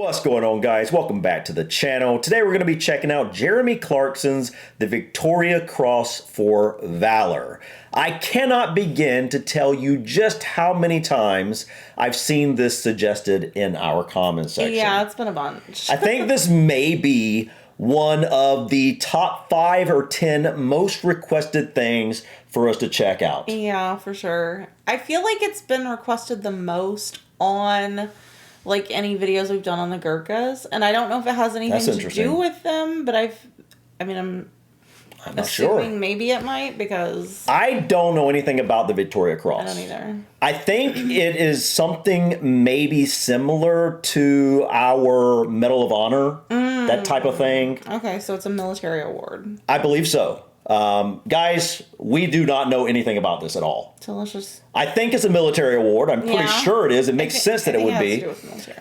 What's going on, guys? Welcome back to the channel. Today we're going to be checking out Jeremy Clarkson's The Victoria Cross for Valor. I cannot begin to tell you just how many times I've seen this suggested in our comment section. Yeah, it's been a bunch. I think this may be one of the top 5 or 10 most requested things for us to check out. Yeah, for sure. I feel like it's been requested the most on like any videos we've done on the Gurkhas, and I don't know if it has anything to do with them, but I'm not sure. Maybe it might, because I don't know anything about the Victoria Cross. I don't either. I think it is something maybe similar to our Medal of Honor, that type of thing. Okay, so it's a military award. I believe so. Guys, we do not know anything about this at all. So let's just... I think it's a military award. I'm pretty sure it is. It makes sense that it would be.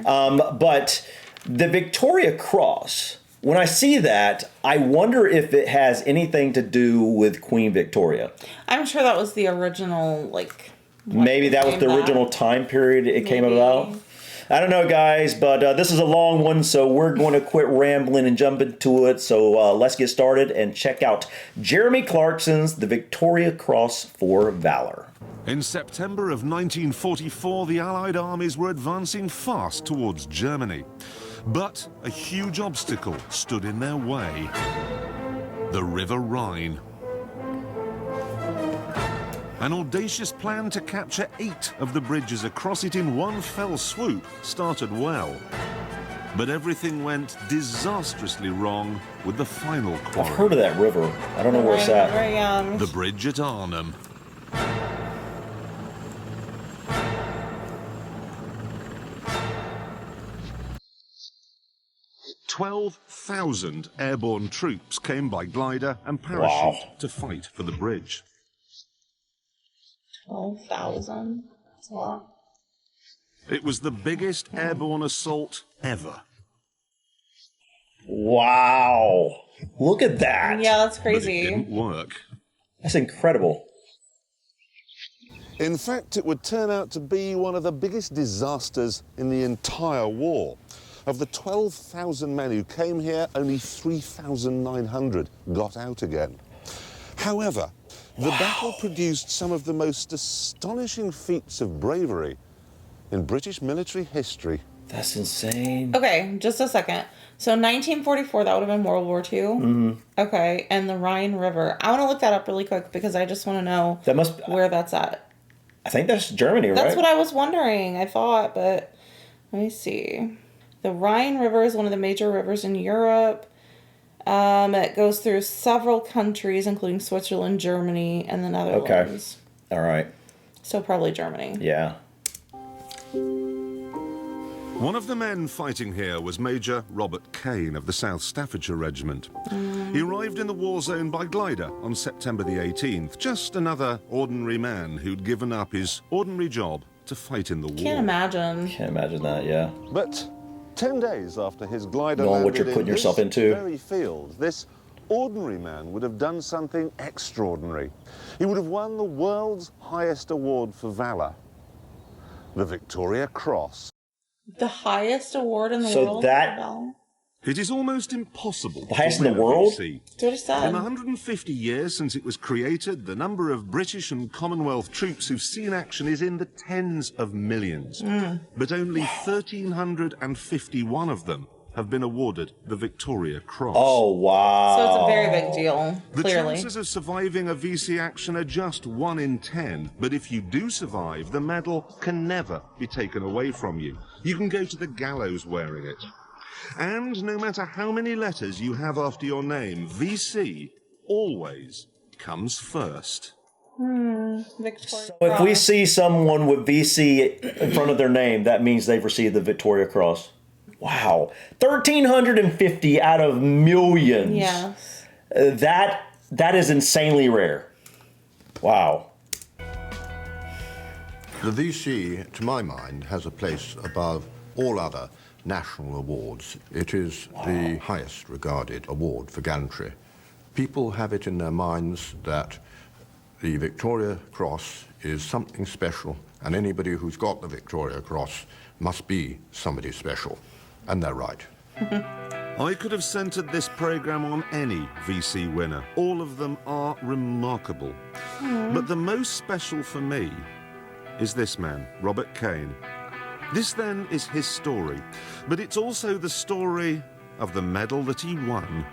But the Victoria Cross, when I see that, I wonder if it has anything to do with Queen Victoria. I'm sure that was the original, like... Maybe that was the original time period it came about. I don't know, guys, but this is a long one, so we're going to quit rambling and jump into it. So let's get started and check out Jeremy Clarkson's The Victoria Cross for Valor. In September of 1944, the Allied armies were advancing fast towards Germany. But a huge obstacle stood in their way: the River Rhine. An audacious plan to capture 8 of the bridges across it in one fell swoop started well. But everything went disastrously wrong with the final quarry. I've heard of that river. I don't know where it's at. The bridge at Arnhem. "12,000 airborne troops came by glider and parachute to fight for the bridge. 12,000? That's a lot. It was the biggest airborne assault ever. Wow. Look at that. Yeah, that's crazy. But it didn't work. That's incredible. In fact, it would turn out to be one of the biggest disasters in the entire war. Of the 12,000 men who came here, only 3,900 got out again. However, the battle produced some of the most astonishing feats of bravery in British military history. That's insane. Okay, just a second. So 1944, that would have been World War II? Mm-hmm. Okay, and the Rhine River. I want to look that up really quick because I just want to know where that's at. I think that's Germany, right? That's what I was wondering, I thought, but let me see. The Rhine River is one of the major rivers in Europe. It goes through several countries, including Switzerland, Germany, and the Netherlands. Okay. All right. So probably Germany. Yeah. One of the men fighting here was Major Robert Cain of the South Staffordshire Regiment. He arrived in the war zone by glider on September the 18th, just another ordinary man who'd given up his ordinary job to fight in the war. Can't imagine. Can't imagine that, yeah. But 10 days after his glider Knowing landed what you're putting yourself into. very field, this ordinary man would have done something extraordinary. He would have won the world's highest award for valor, the Victoria Cross. The highest award in the world? It is almost impossible. The highest in the world? That's what it said. In 150 years since it was created, the number of British and Commonwealth troops who've seen action is in the tens of millions. But only 1,351 of them have been awarded the Victoria Cross. Oh, wow. So it's a very big deal, clearly. The chances of surviving a VC action are just 1 in 10. But if you do survive, the medal can never be taken away from you. You can go to the gallows wearing it. And no matter how many letters you have after your name, VC always comes first. Victoria So if we see someone with VC in front of their name, that means they've received the Victoria Cross. Wow. 1,350 out of millions. Yes. That is insanely rare. Wow. The VC, to my mind, has a place above all other national awards. It is the highest regarded award for gallantry. People have it in their minds that the Victoria Cross is something special, and anybody who's got the Victoria Cross must be somebody special. And they're right. I could have centred this programme on any VC winner. All of them are remarkable. But the most special for me is this man, Robert Cain. This then is his story, but it's also the story of the medal that he won.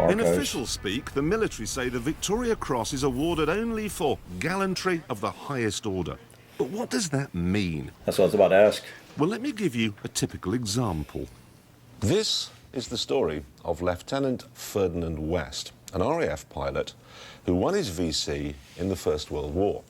In official speak, the military say the Victoria Cross is awarded only for gallantry of the highest order. But what does that mean? That's what I was about to ask. Well, let me give you a typical example. This is the story of Lieutenant Ferdinand West, an RAF pilot who won his VC in the First World War.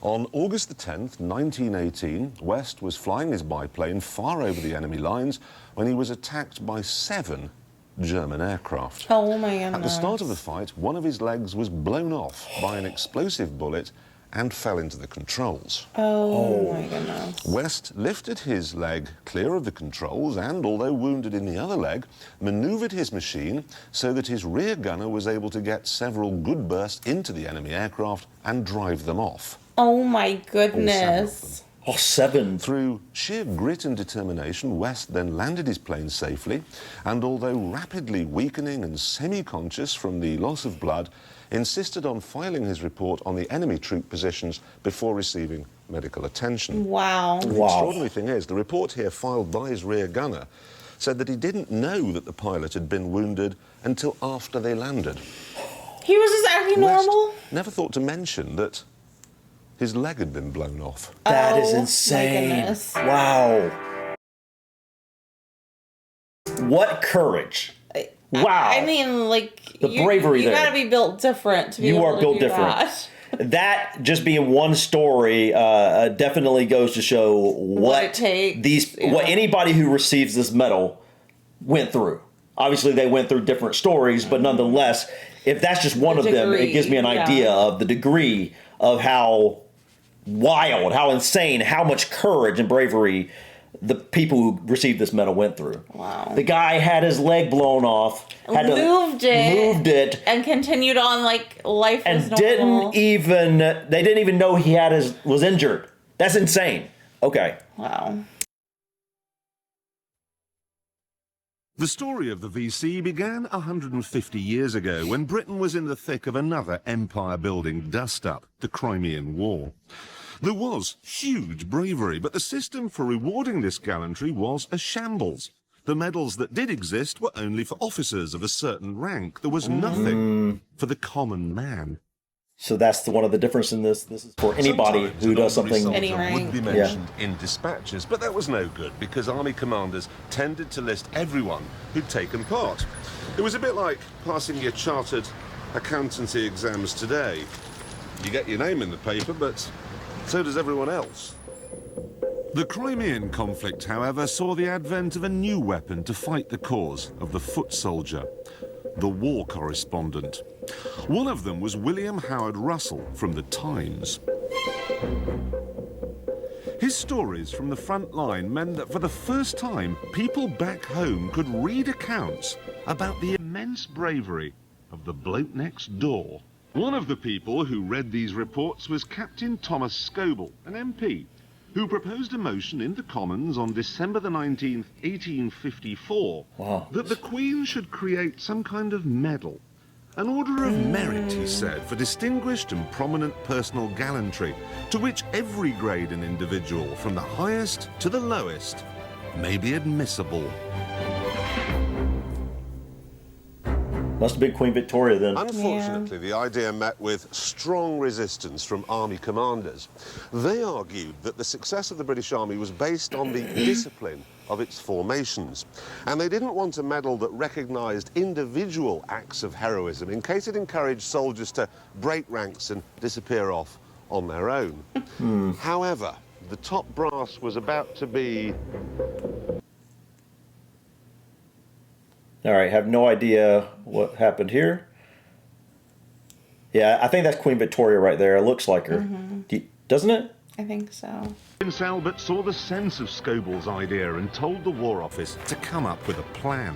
On August the 10th, 1918, West was flying his biplane far over the enemy lines when he was attacked by 7 German aircraft. Oh my goodness. At the start of the fight, one of his legs was blown off by an explosive bullet and fell into the controls. Oh my goodness. West lifted his leg clear of the controls and, although wounded in the other leg, manoeuvred his machine so that his rear gunner was able to get several good bursts into the enemy aircraft and drive them off. Oh my goodness. Oh, 7. Through sheer grit and determination, West then landed his plane safely, and although rapidly weakening and semi-conscious from the loss of blood, insisted on filing his report on the enemy troop positions before receiving medical attention. Wow. The extraordinary thing is, the report here filed by his rear gunner said that he didn't know that the pilot had been wounded until after they landed. He was just acting normal? Never thought to mention that his leg had been blown off. That is Oh, insane. my goodness. Wow. What courage. Wow. I mean, like, the bravery you there. gotta be built different to be You able are to built do different. that. That just being one story definitely goes to show what it takes, what anybody who receives this medal went through. Obviously, they went through different stories, but nonetheless, if that's just one of them, it gives me an idea of the degree of how wild, how insane, how much courage and bravery the people who received this medal went through. Wow. The guy had his leg blown off, moved it, and continued on like life was normal. They didn't even know he was injured. That's insane. Okay. Wow. The story of the VC began 150 years ago when Britain was in the thick of another empire-building dust-up, the Crimean War. There was huge bravery, but the system for rewarding this gallantry was a shambles. The medals that did exist were only for officers of a certain rank. There was nothing for the common man. So that's one of the difference in this. This is for anybody Sometimes who an does ordinary something. soldier would be mentioned in dispatches, but that was no good because army commanders tended to list everyone who'd taken part. It was a bit like passing your chartered accountancy exams today. You get your name in the paper, but so does everyone else. The Crimean conflict, however, saw the advent of a new weapon to fight the cause of the foot soldier, the war correspondent. One of them was William Howard Russell from the Times. His stories from the front line meant that for the first time, people back home could read accounts about the immense bravery of the bloke next door. One of the people who read these reports was Captain Thomas Scoble, an MP, who proposed a motion in the Commons on December the 19th, 1854, that the Queen should create some kind of medal. An order of merit, he said, for distinguished and prominent personal gallantry, to which every grade and individual, from the highest to the lowest, may be admissible. Must have been Queen Victoria then. Unfortunately, the idea met with strong resistance from army commanders. They argued that the success of the British Army was based on the discipline of its formations, and they didn't want a medal that recognised individual acts of heroism in case it encouraged soldiers to break ranks and disappear off on their own. However, the top brass was about to be... All right, have no idea what happened here. Yeah, I think that's Queen Victoria right there. It looks like her. Doesn't it? I think so. Prince Albert saw the sense of Scoble's idea and told the War Office to come up with a plan.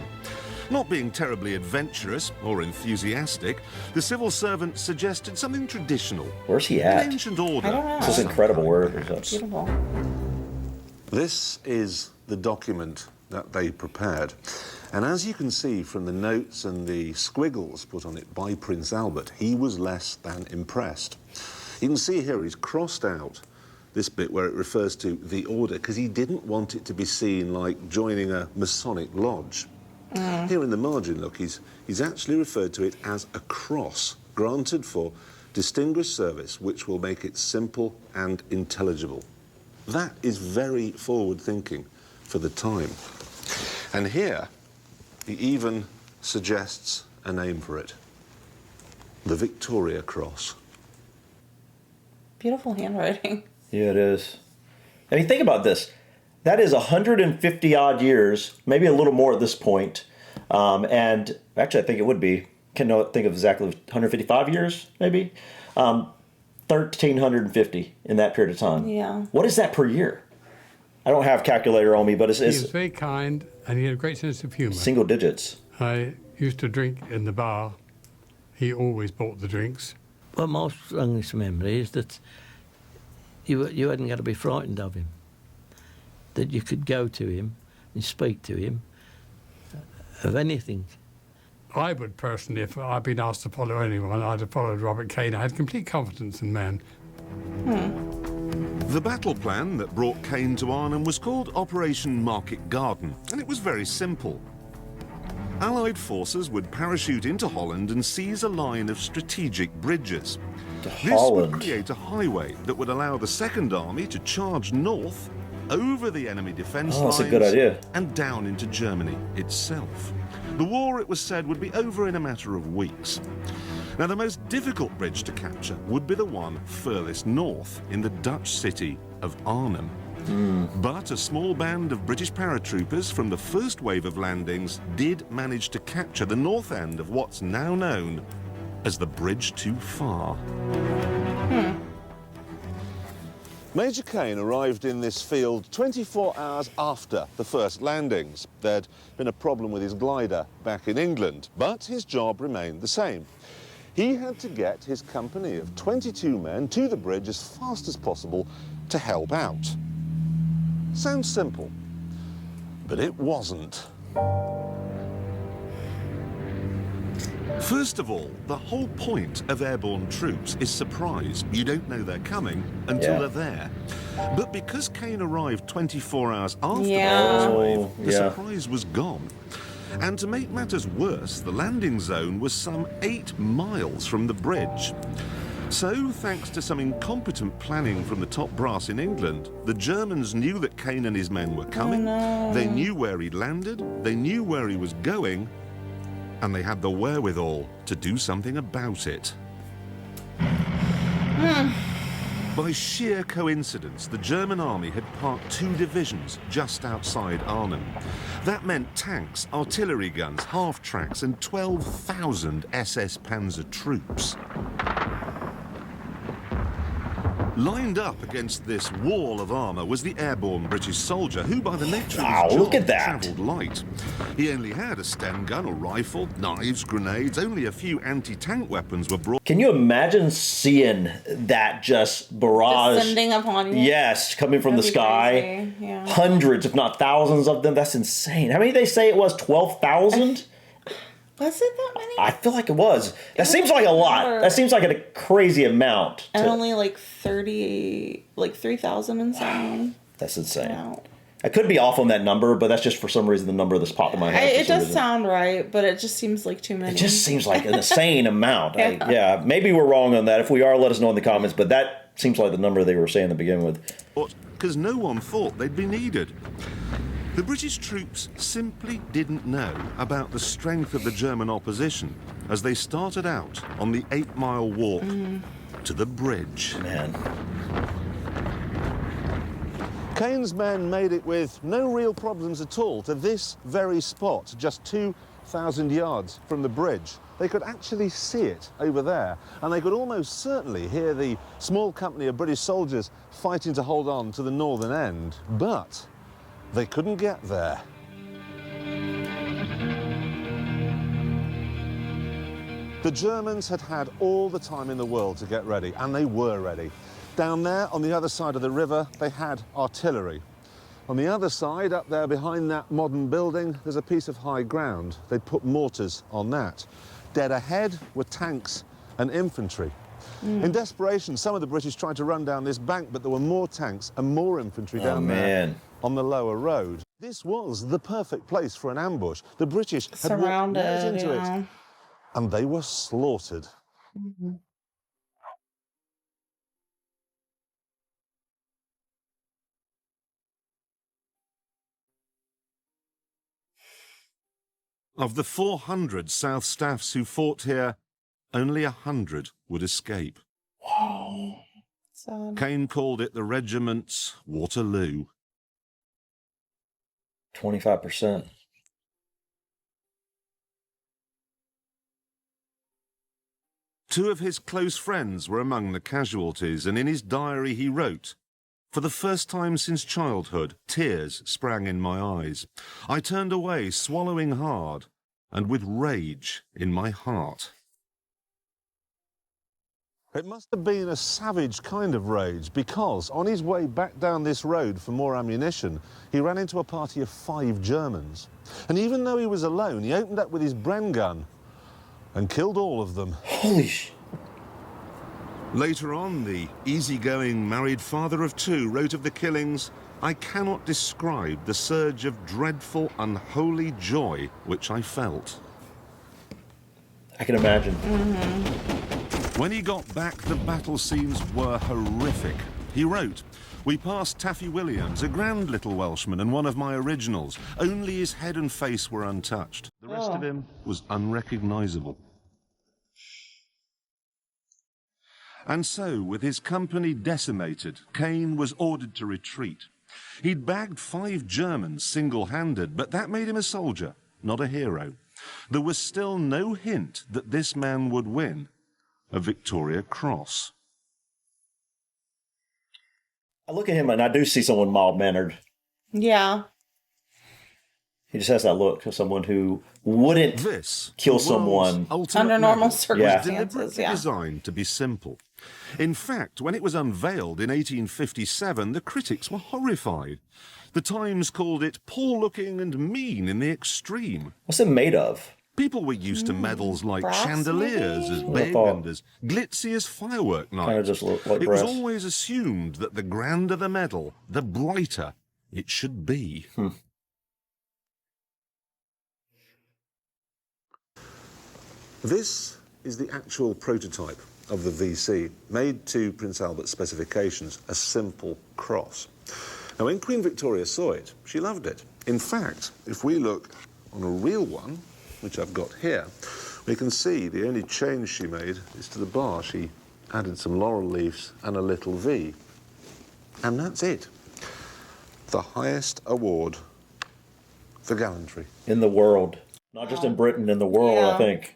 Not being terribly adventurous or enthusiastic, the civil servant suggested something traditional. Where's he An at? ancient order. I don't know. This is incredible. Where is that? Beautiful. This is the document that they prepared. And as you can see from the notes and the squiggles put on it by Prince Albert, he was less than impressed. You can see here he's crossed out this bit where it refers to the order, because he didn't want it to be seen like joining a Masonic lodge. Here in the margin, look, he's actually referred to it as a cross, granted for distinguished service, which will make it simple and intelligible. That is very forward-thinking for the time. And here, he even suggests a name for it. The Victoria Cross. Beautiful handwriting. Yeah, it is. I mean, think about this. That is 150 odd years, maybe a little more at this point. And actually, I think it would be. Can't think of exactly 155 years, maybe. 1,350 in that period of time. Yeah. What is that per year? I don't have a calculator on me, but it's He was very kind, and he had a great sense of humour. single digits. I used to drink in the bar. He always bought the drinks. Well, my strongest memory is that you hadn't got to be frightened of him. That you could go to him and speak to him of anything. I would personally, if I'd been asked to follow anyone, I'd have followed Robert Cain. I had complete confidence in men. The battle plan that brought Cain to Arnhem was called Operation Market Garden, and it was very simple. Allied forces would parachute into Holland and seize a line of strategic bridges. This would create a highway that would allow the Second Army to charge north, over the enemy defence lines, that's a good idea. and down into Germany itself. The war, it was said, would be over in a matter of weeks. Now, the most difficult bridge to capture would be the one furthest north in the Dutch city of Arnhem. But a small band of British paratroopers from the first wave of landings did manage to capture the north end of what's now known as the Bridge Too Far. Major Cain arrived in this field 24 hours after the first landings. There'd been a problem with his glider back in England, but his job remained the same. He had to get his company of 22 men to the bridge as fast as possible to help out. Sounds simple, but it wasn't. First of all, the whole point of airborne troops is surprise. You don't know they're coming until they're there. But because Cain arrived 24 hours after the first wave, the surprise was gone. And to make matters worse, the landing zone was some 8 miles from the bridge. So, thanks to some incompetent planning from the top brass in England, the Germans knew that Cain and his men were coming, they knew where he'd landed, they knew where he was going, and they had the wherewithal to do something about it. By sheer coincidence, the German army had parked 2 divisions just outside Arnhem. That meant tanks, artillery guns, half-tracks, and 12,000 SS Panzer troops. Lined up against this wall of armour was the airborne British soldier, who by the nature of his job travelled light. He only had a Sten gun or rifle, knives, grenades, only a few anti-tank weapons were brought. Can you imagine seeing that just barrage? Descending upon you? Yes, coming from the sky. Yeah. Hundreds, if not thousands of them. That's insane. How many did they say it was? 12,000? Was it that many? I feel like it was. That seems like a lot. That seems like a crazy amount. And only like 3,000 and something. That's insane. I could be off on that number, but that's just for some reason the number that's popped in my head. It does sound right, but it just seems like too many. It just seems like an insane amount. Maybe we're wrong on that. If we are, let us know in the comments, but that seems like the number they were saying to begin with. Because no one thought they'd be needed. The British troops simply didn't know about the strength of the German opposition as they started out on the 8-mile walk to the bridge. Man. Cain's men made it with no real problems at all to this very spot, just 2,000 yards from the bridge. They could actually see it over there, and they could almost certainly hear the small company of British soldiers fighting to hold on to the northern end. But they couldn't get there. The Germans had had all the time in the world to get ready, and they were ready. Down there, on the other side of the river, they had artillery. On the other side, up there behind that modern building, there's a piece of high ground. They'd put mortars on that. Dead ahead were tanks and infantry. In desperation, some of the British tried to run down this bank, but there were more tanks and more infantry down there on the lower road. This was the perfect place for an ambush. The British had walked right into it, and they were slaughtered. Of the 400 South Staffs who fought here, only 100 would escape. Wow. Sad. Cain called it the regiment's Waterloo. 25%. Two of his close friends were among the casualties, and in his diary he wrote, "For the first time since childhood, tears sprang in my eyes. I turned away, swallowing hard, and with rage in my heart." It must have been a savage kind of rage, because on his way back down this road for more ammunition, he ran into a party of 5 Germans. And even though he was alone, he opened up with his Bren gun and killed all of them. Holy sh... Later on, the easygoing married father of 2 wrote of the killings, "I cannot describe the surge of dreadful, unholy joy which I felt." I can imagine. When he got back, the battle scenes were horrific. He wrote, "We passed Taffy Williams, a grand little Welshman and one of my originals. Only his head and face were untouched. The rest of him was unrecognisable." And so, with his company decimated, Cain was ordered to retreat. He'd bagged 5 Germans single-handed, but that made him a soldier, not a hero. There was still no hint that this man would win a Victoria Cross. I look at him and I do see someone mild-mannered. Yeah. He just has that look of someone who wouldn't kill someone under normal circumstances. Yeah. Designed to be simple. In fact, when it was unveiled in 1857, the critics were horrified. The Times called it poor-looking and mean in the extreme. What's it made of? People were used to medals like brass, chandeliers maybe? as big and as glitzy as firework nights. Kind of just look like it brass. was always assumed that the grander the medal, the brighter it should be. This is the actual prototype of the VC, made to Prince Albert's specifications, a simple cross. Now, when Queen Victoria saw it, she loved it. In fact, if we look on a real one, which I've got here, we can see the only change she made is to the bar. She added some laurel leaves and a little V. And that's it. The highest award for gallantry. In the world. Not just in Britain, in the world, I think.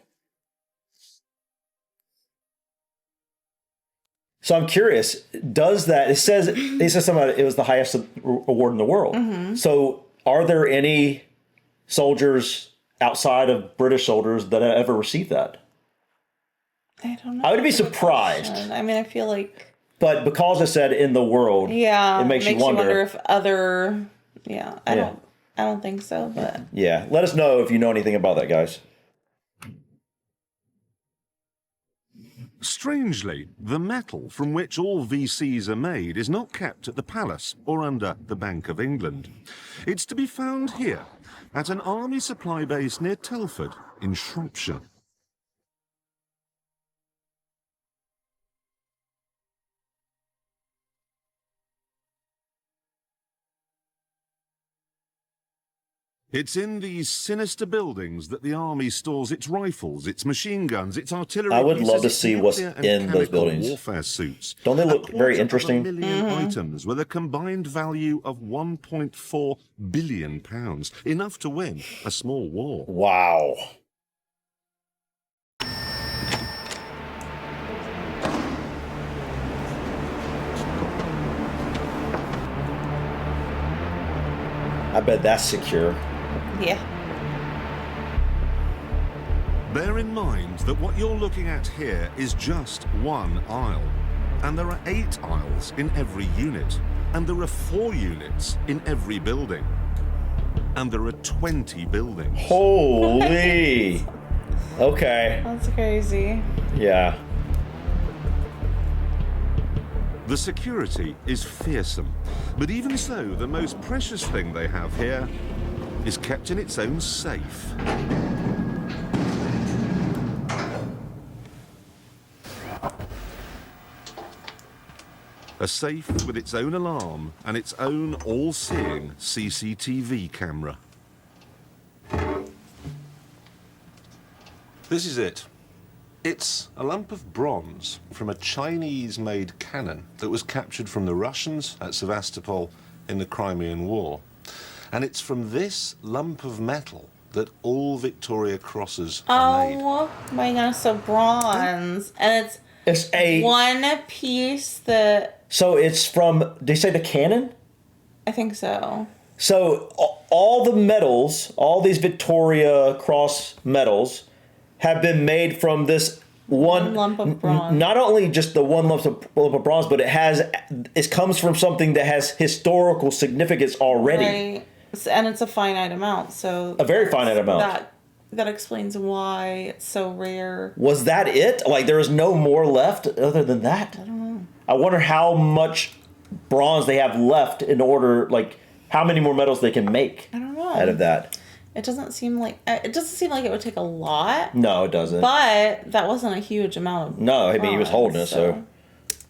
So I'm curious, does that, it says something about it was the highest award in the world. So are there any soldiers outside of British soldiers that have ever received that? I don't know. I would be surprised. I mean, I feel like... But because it said in the world, it makes you wonder if other... I don't think so, but... Yeah, let us know if you know anything about that, guys. Strangely, the metal from which all VCs are made is not kept at the palace or under the Bank of England. It's to be found here, at an army supply base near Telford in Shropshire. It's in these sinister buildings that the army stores its rifles, its machine guns, its artillery. I would love to see what's in those buildings. Warfare suits. Don't they look very interesting? 250 million items with a combined value of £1.4 billion, enough to win a small war. Wow. I bet that's secure. Yeah. Bear in mind that what you're looking at here is just one aisle, and there are 8 aisles in every unit. And there are 4 units in every building. And there are 20 buildings. Holy. Okay. That's crazy. Yeah. The security is fearsome, but even so, the most precious thing they have here is kept in its own safe. A safe with its own alarm and its own all-seeing CCTV camera. This is it. It's a lump of bronze from a Chinese-made cannon that was captured from the Russians at Sevastopol in the Crimean War. And it's from this lump of metal that all Victoria Crosses are made. Oh my gosh, so bronze. And It's a one piece that... So it's from, did they say the cannon? I think so. So all the medals, all these Victoria Cross medals have been made from this one lump of bronze. Not only just the one lump of bronze, but it comes from something that has historical significance already. Right. And it's a finite amount, so... A very finite amount. That explains why it's so rare. Was that it? Like, there is no more left other than that? I don't know. I wonder how much bronze they have left in order, like, how many more medals they can make I don't know. out of that. It doesn't seem like it would take a lot. No, it doesn't. But that wasn't a huge amount of No, I mean, he was holding it, so...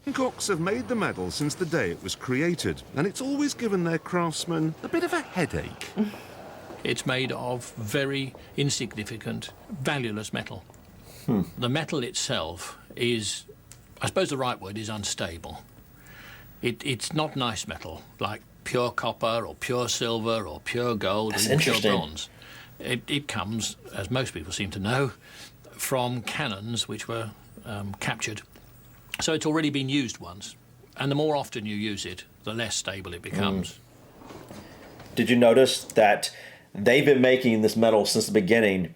Hancocks have made the medal since the day it was created, and it's always given their craftsmen a bit of a headache. It's made of very insignificant, valueless metal. The metal itself is, I suppose the right word is unstable. It's not nice metal, like pure copper or pure silver or pure gold or pure bronze. It comes, as most people seem to know, from cannons which were captured. So it's already been used once, and the more often you use it, the less stable it becomes. Did you notice that they've been making this metal since the beginning?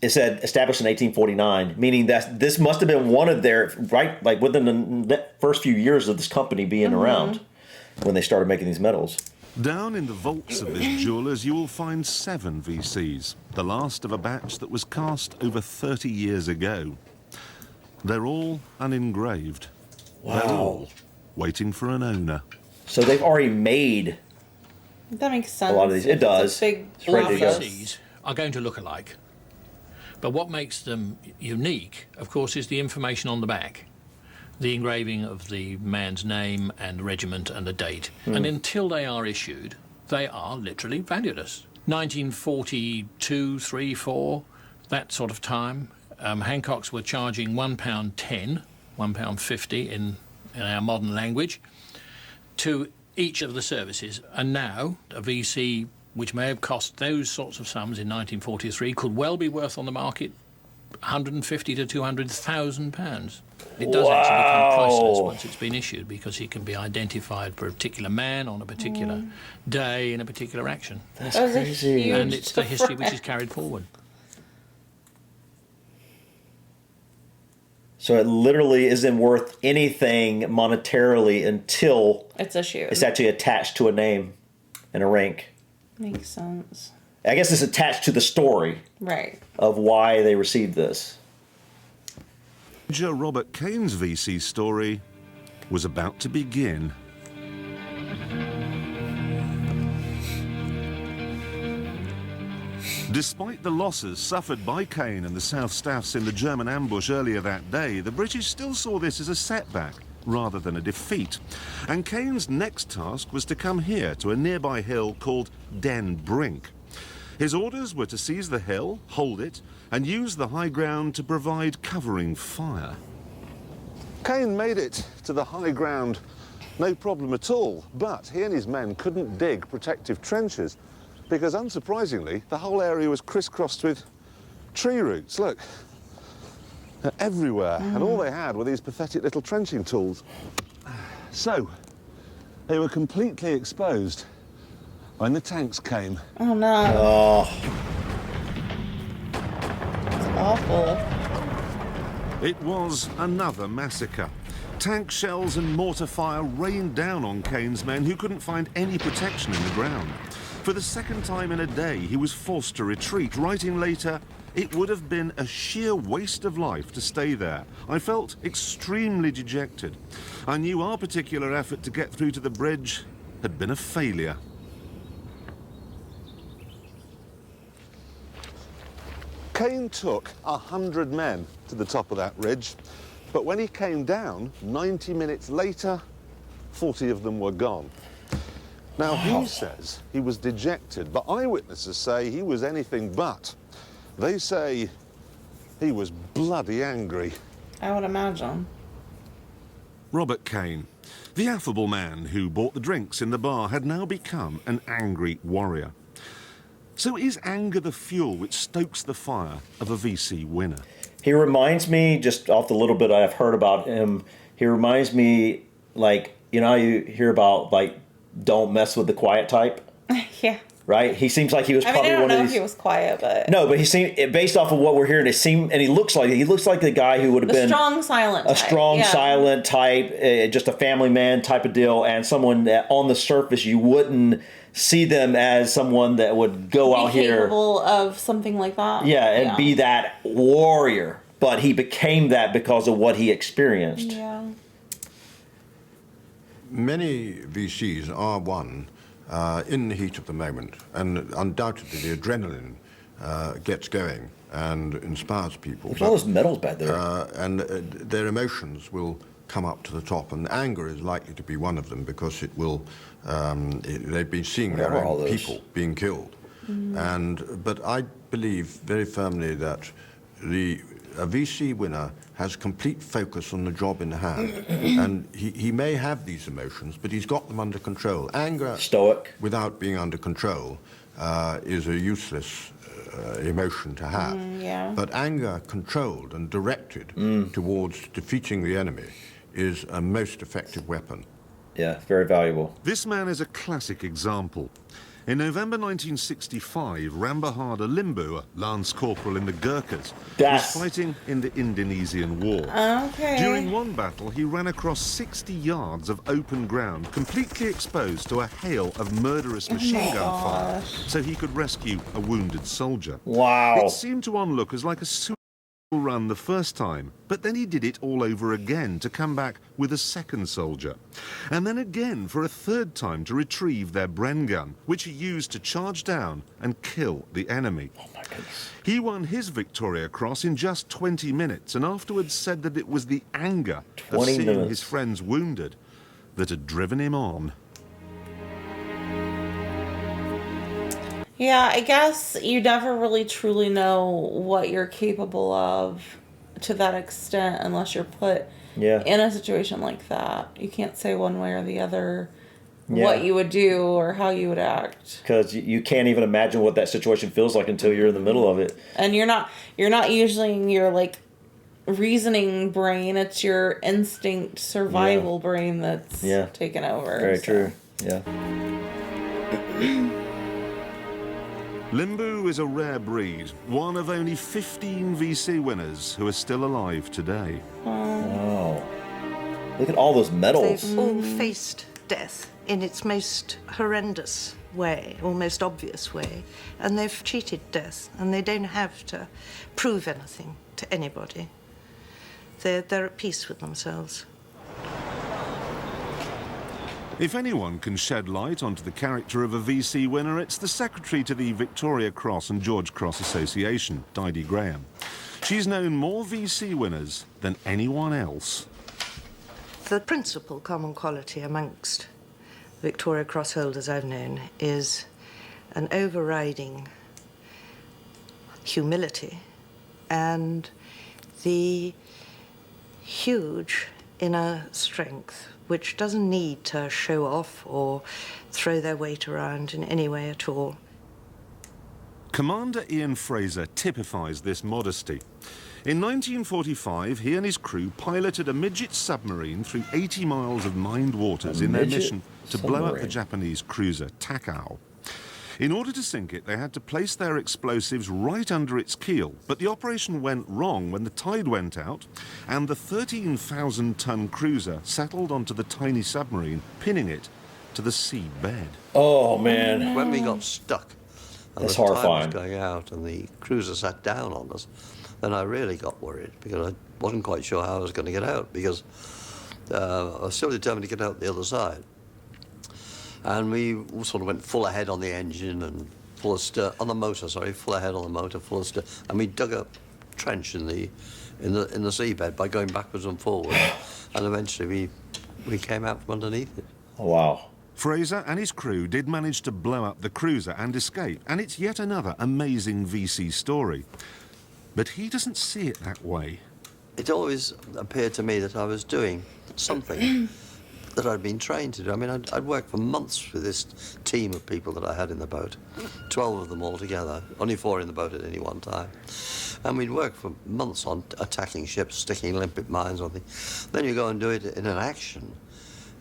It said established in 1849, meaning that this must have been one of their, right, like within the first few years of this company being around when they started making these medals. Down in the vaults of this jeweller's, you will find 7 VCs, the last of a batch that was cast over 30 years ago. They're all unengraved. Wow. They're all waiting for an owner. So they've already made That makes sense. a lot of these. It does. It's a big It's ready to go. VCs are going to look alike. But what makes them unique, of course, is the information on the back. The engraving of the man's name and regiment and the date. And until they are issued, they are literally valueless. 1942, 3, 4, that sort of time, Hancocks were charging £1.10, £1.50 in our modern language, to each of the services. And now, a VC which may have cost those sorts of sums in 1943 could well be worth on the market £150,000 to £200,000. It does actually become priceless once it's been issued, because it can be identified for a particular man on a particular day in a particular action. That's crazy. And it's the history which is carried forward. So it literally isn't worth anything monetarily until It's issued. it's actually attached to a name and a rank. Makes sense. I guess it's attached to the story Right. of why they received this. Major Robert Cain's VC story was about to begin. Despite the losses suffered by Cain and the South Staffs in the German ambush earlier that day, the British still saw this as a setback rather than a defeat. And Cain's next task was to come here to a nearby hill called Den Brink. His orders were to seize the hill, hold it, and use the high ground to provide covering fire. Cain made it to the high ground, no problem at all, but he and his men couldn't dig protective trenches because, unsurprisingly, the whole area was crisscrossed with tree roots. Look, they're everywhere, and all they had were these pathetic little trenching tools. So, they were completely exposed when the tanks came. Oh no. Oh, It's awful. It was another massacre. Tank shells and mortar fire rained down on Cain's men, who couldn't find any protection in the ground. For the second time in a day, he was forced to retreat, writing later, "It would have been a sheer waste of life to stay there. I felt extremely dejected. I knew our particular effort to get through to the bridge had been a failure." Cain took 100 men to the top of that ridge, but when he came down, 90 minutes later, 40 of them were gone. Now, he says he was dejected, but eyewitnesses say he was anything but. They say he was bloody angry. I would imagine. Robert Cain, the affable man who bought the drinks in the bar, had now become an angry warrior. So is anger the fuel which stokes the fire of a VC winner? He reminds me, just off the little bit I've heard about him, he reminds me, like, you know how you hear about, like, don't mess with the quiet type? Yeah. Right? He seems like he was probably one of these... I don't know if he was quiet, but... No, but he seemed, based off of what we're hearing, and he looks like the guy who would have been... strong, silent type. A strong, silent type, just a family man type of deal, and someone that on the surface you wouldn't see them as someone that would go out here... capable of something like that. Yeah, and be that warrior. But he became that because of what he experienced. Yeah. Many VCs are won in the heat of the moment, and undoubtedly the adrenaline gets going and inspires people. There's all those medals back there. And their emotions will come up to the top, and anger is likely to be one of them because it will. They've been seeing their own people being killed, but I believe very firmly that a VC winner has complete focus on the job in hand, and he may have these emotions, but he's got them under control. Anger, stoic, without being under control, is a useless emotion to have. Yeah. But anger controlled and directed towards defeating the enemy is a most effective weapon. Yeah, very valuable. This man is a classic example. In November 1965, Rambahadur Limbu, a Lance Corporal in the Gurkhas, was fighting in the Indonesian War. Okay. During one battle, he ran across 60 yards of open ground, completely exposed to a hail of murderous machine gun fire, so he could rescue a wounded soldier. Wow. It seemed to onlookers like a suicide run the first time, but then he did it all over again to come back with a second soldier, and then again for a third time to retrieve their Bren gun, which he used to charge down and kill the enemy. Oh my goodness. He won his Victoria Cross in just 20 minutes, and afterwards said that it was the anger of seeing his friends wounded that had driven him on. Yeah, I guess you never really truly know what you're capable of to that extent unless you're put in a situation like that. You can't say one way or the other what you would do or how you would act. Because you can't even imagine what that situation feels like until you're in the middle of it. And you're not using your like reasoning brain. It's your instinct survival brain that's taken over. Very true. Yeah. Limbu is a rare breed, one of only 15 VC winners who are still alive today. Wow. Look at all those medals. They've all faced death in its most horrendous way, or most obvious way, and they've cheated death, and they don't have to prove anything to anybody. They're at peace with themselves. If anyone can shed light onto the character of a VC winner, it's the secretary to the Victoria Cross and George Cross Association, Didi Graham. She's known more VC winners than anyone else. The principal common quality amongst Victoria Cross holders I've known is an overriding humility and the huge inner strength, which doesn't need to show off or throw their weight around in any way at all. Commander Ian Fraser typifies this modesty. In 1945, he and his crew piloted a midget submarine through 80 miles of mined waters in their mission to blow up the Japanese cruiser Takao. In order to sink it, they had to place their explosives right under its keel, but the operation went wrong when the tide went out and the 13,000-ton cruiser settled onto the tiny submarine, pinning it to the sea bed. Oh, man. When we got stuck and That's the tide horrifying. was going out and the cruiser sat down on us, then I really got worried because I wasn't quite sure how I was going to get out, because I was still determined to get out the other side. And we sort of went full ahead on the engine and full of on the motor, sorry, full ahead on the motor, full of and we dug a trench in the seabed by going backwards and forwards, and eventually we came out from underneath it. Oh, wow. Fraser and his crew did manage to blow up the cruiser and escape, and it's yet another amazing VC story. But he doesn't see it that way. It always appeared to me that I was doing something that I'd been trained to do. I mean, I'd worked for months with this team of people that I had in the boat, 12 of them all together, only 4 in the boat at any one time. And we'd work for months on attacking ships, sticking limpet mines on things. Then you go and do it in an action,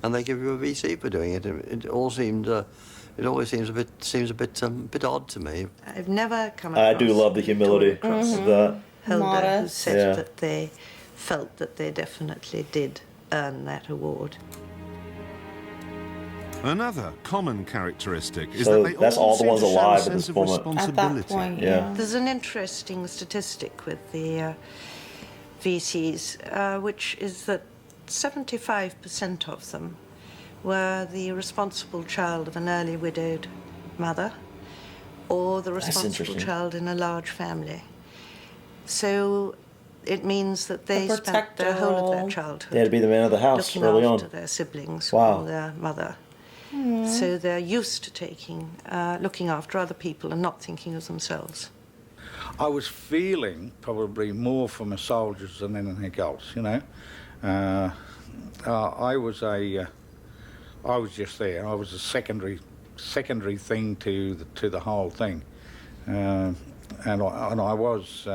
and they give you a VC for doing it. It all seemed, it always seems a bit odd to me. I've never come across... I do love the humility of that. Holder who said that they felt that they definitely did earn that award. Another common characteristic is So that they that's all the ones seem to show alive a at this sense of moment. responsibility. At that point, Yeah. There's an interesting statistic with the VCs, which is that 75% of them were the responsible child of an early widowed mother or the responsible child in a large family. So it means that they spent the whole of their childhood They had to be the man of the house looking early after on. their siblings Wow. or their mother. So they're used to looking after other people and not thinking of themselves. I was feeling probably more for my soldiers than anything else, you know. I was just there. I was a secondary thing to the whole thing, and I was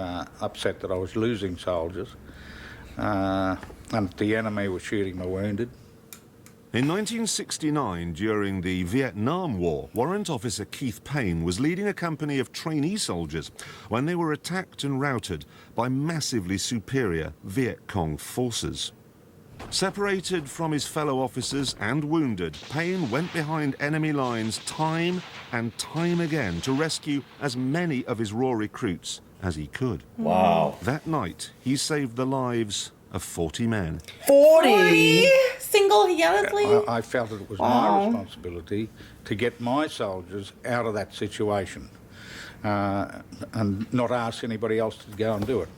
upset that I was losing soldiers, and the enemy was shooting my wounded. In 1969, during the Vietnam War, Warrant Officer Keith Payne was leading a company of trainee soldiers when they were attacked and routed by massively superior Viet Cong forces. Separated from his fellow officers and wounded, Payne went behind enemy lines time and time again to rescue as many of his raw recruits as he could. Wow. That night, he saved the lives of 40 men. 40? Single-handedly? I felt that it was my responsibility to get my soldiers out of that situation, and not ask anybody else to go and do it.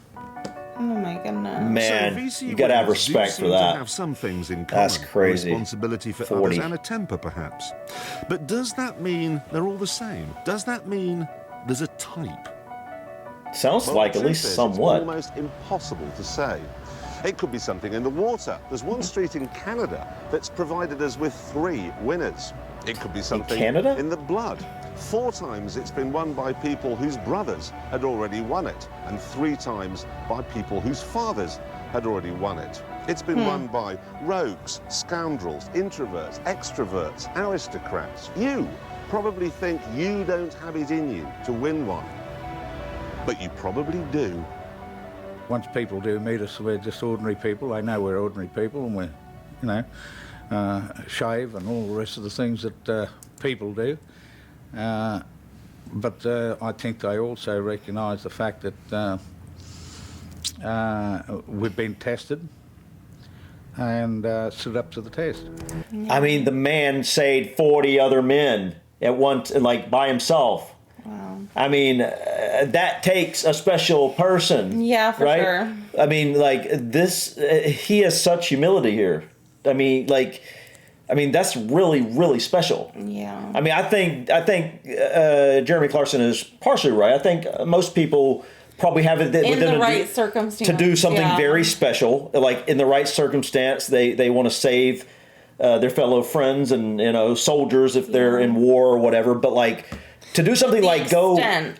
Oh my goodness. Man, So you gotta have VC respect do for seem that. To have some things in common. That's crazy. A responsibility for 40. others and a temper, perhaps. But does that mean they're all the same? Does that mean there's a type? Sounds Well, like the at truth least is, somewhat. It's almost impossible to say. It could be something in the water. There's one street in Canada that's provided us with 3 winners. It could be something Canada? in the blood. 4 times it's been won by people whose brothers had already won it, and 3 times by people whose fathers had already won it. It's been won by rogues, scoundrels, introverts, extroverts, aristocrats. You probably think you don't have it in you to win one, but you probably do. Once people do meet us, we're just ordinary people. They know we're ordinary people, and we're, you know, shave and all the rest of the things that people do. But I think they also recognise the fact that we've been tested and stood up to the test. I mean, the man saved 40 other men at once, like by himself. Wow. I mean, that takes a special person. Yeah, for right? sure. I mean, like this, he has such humility here. I mean, that's really, really special. Yeah. I mean, I think Jeremy Clarkson is partially right. I think most people probably have it in the right circumstance to do something very special. Like in the right circumstance, they want to save their fellow friends and soldiers if they're in war or whatever. But like to do something like go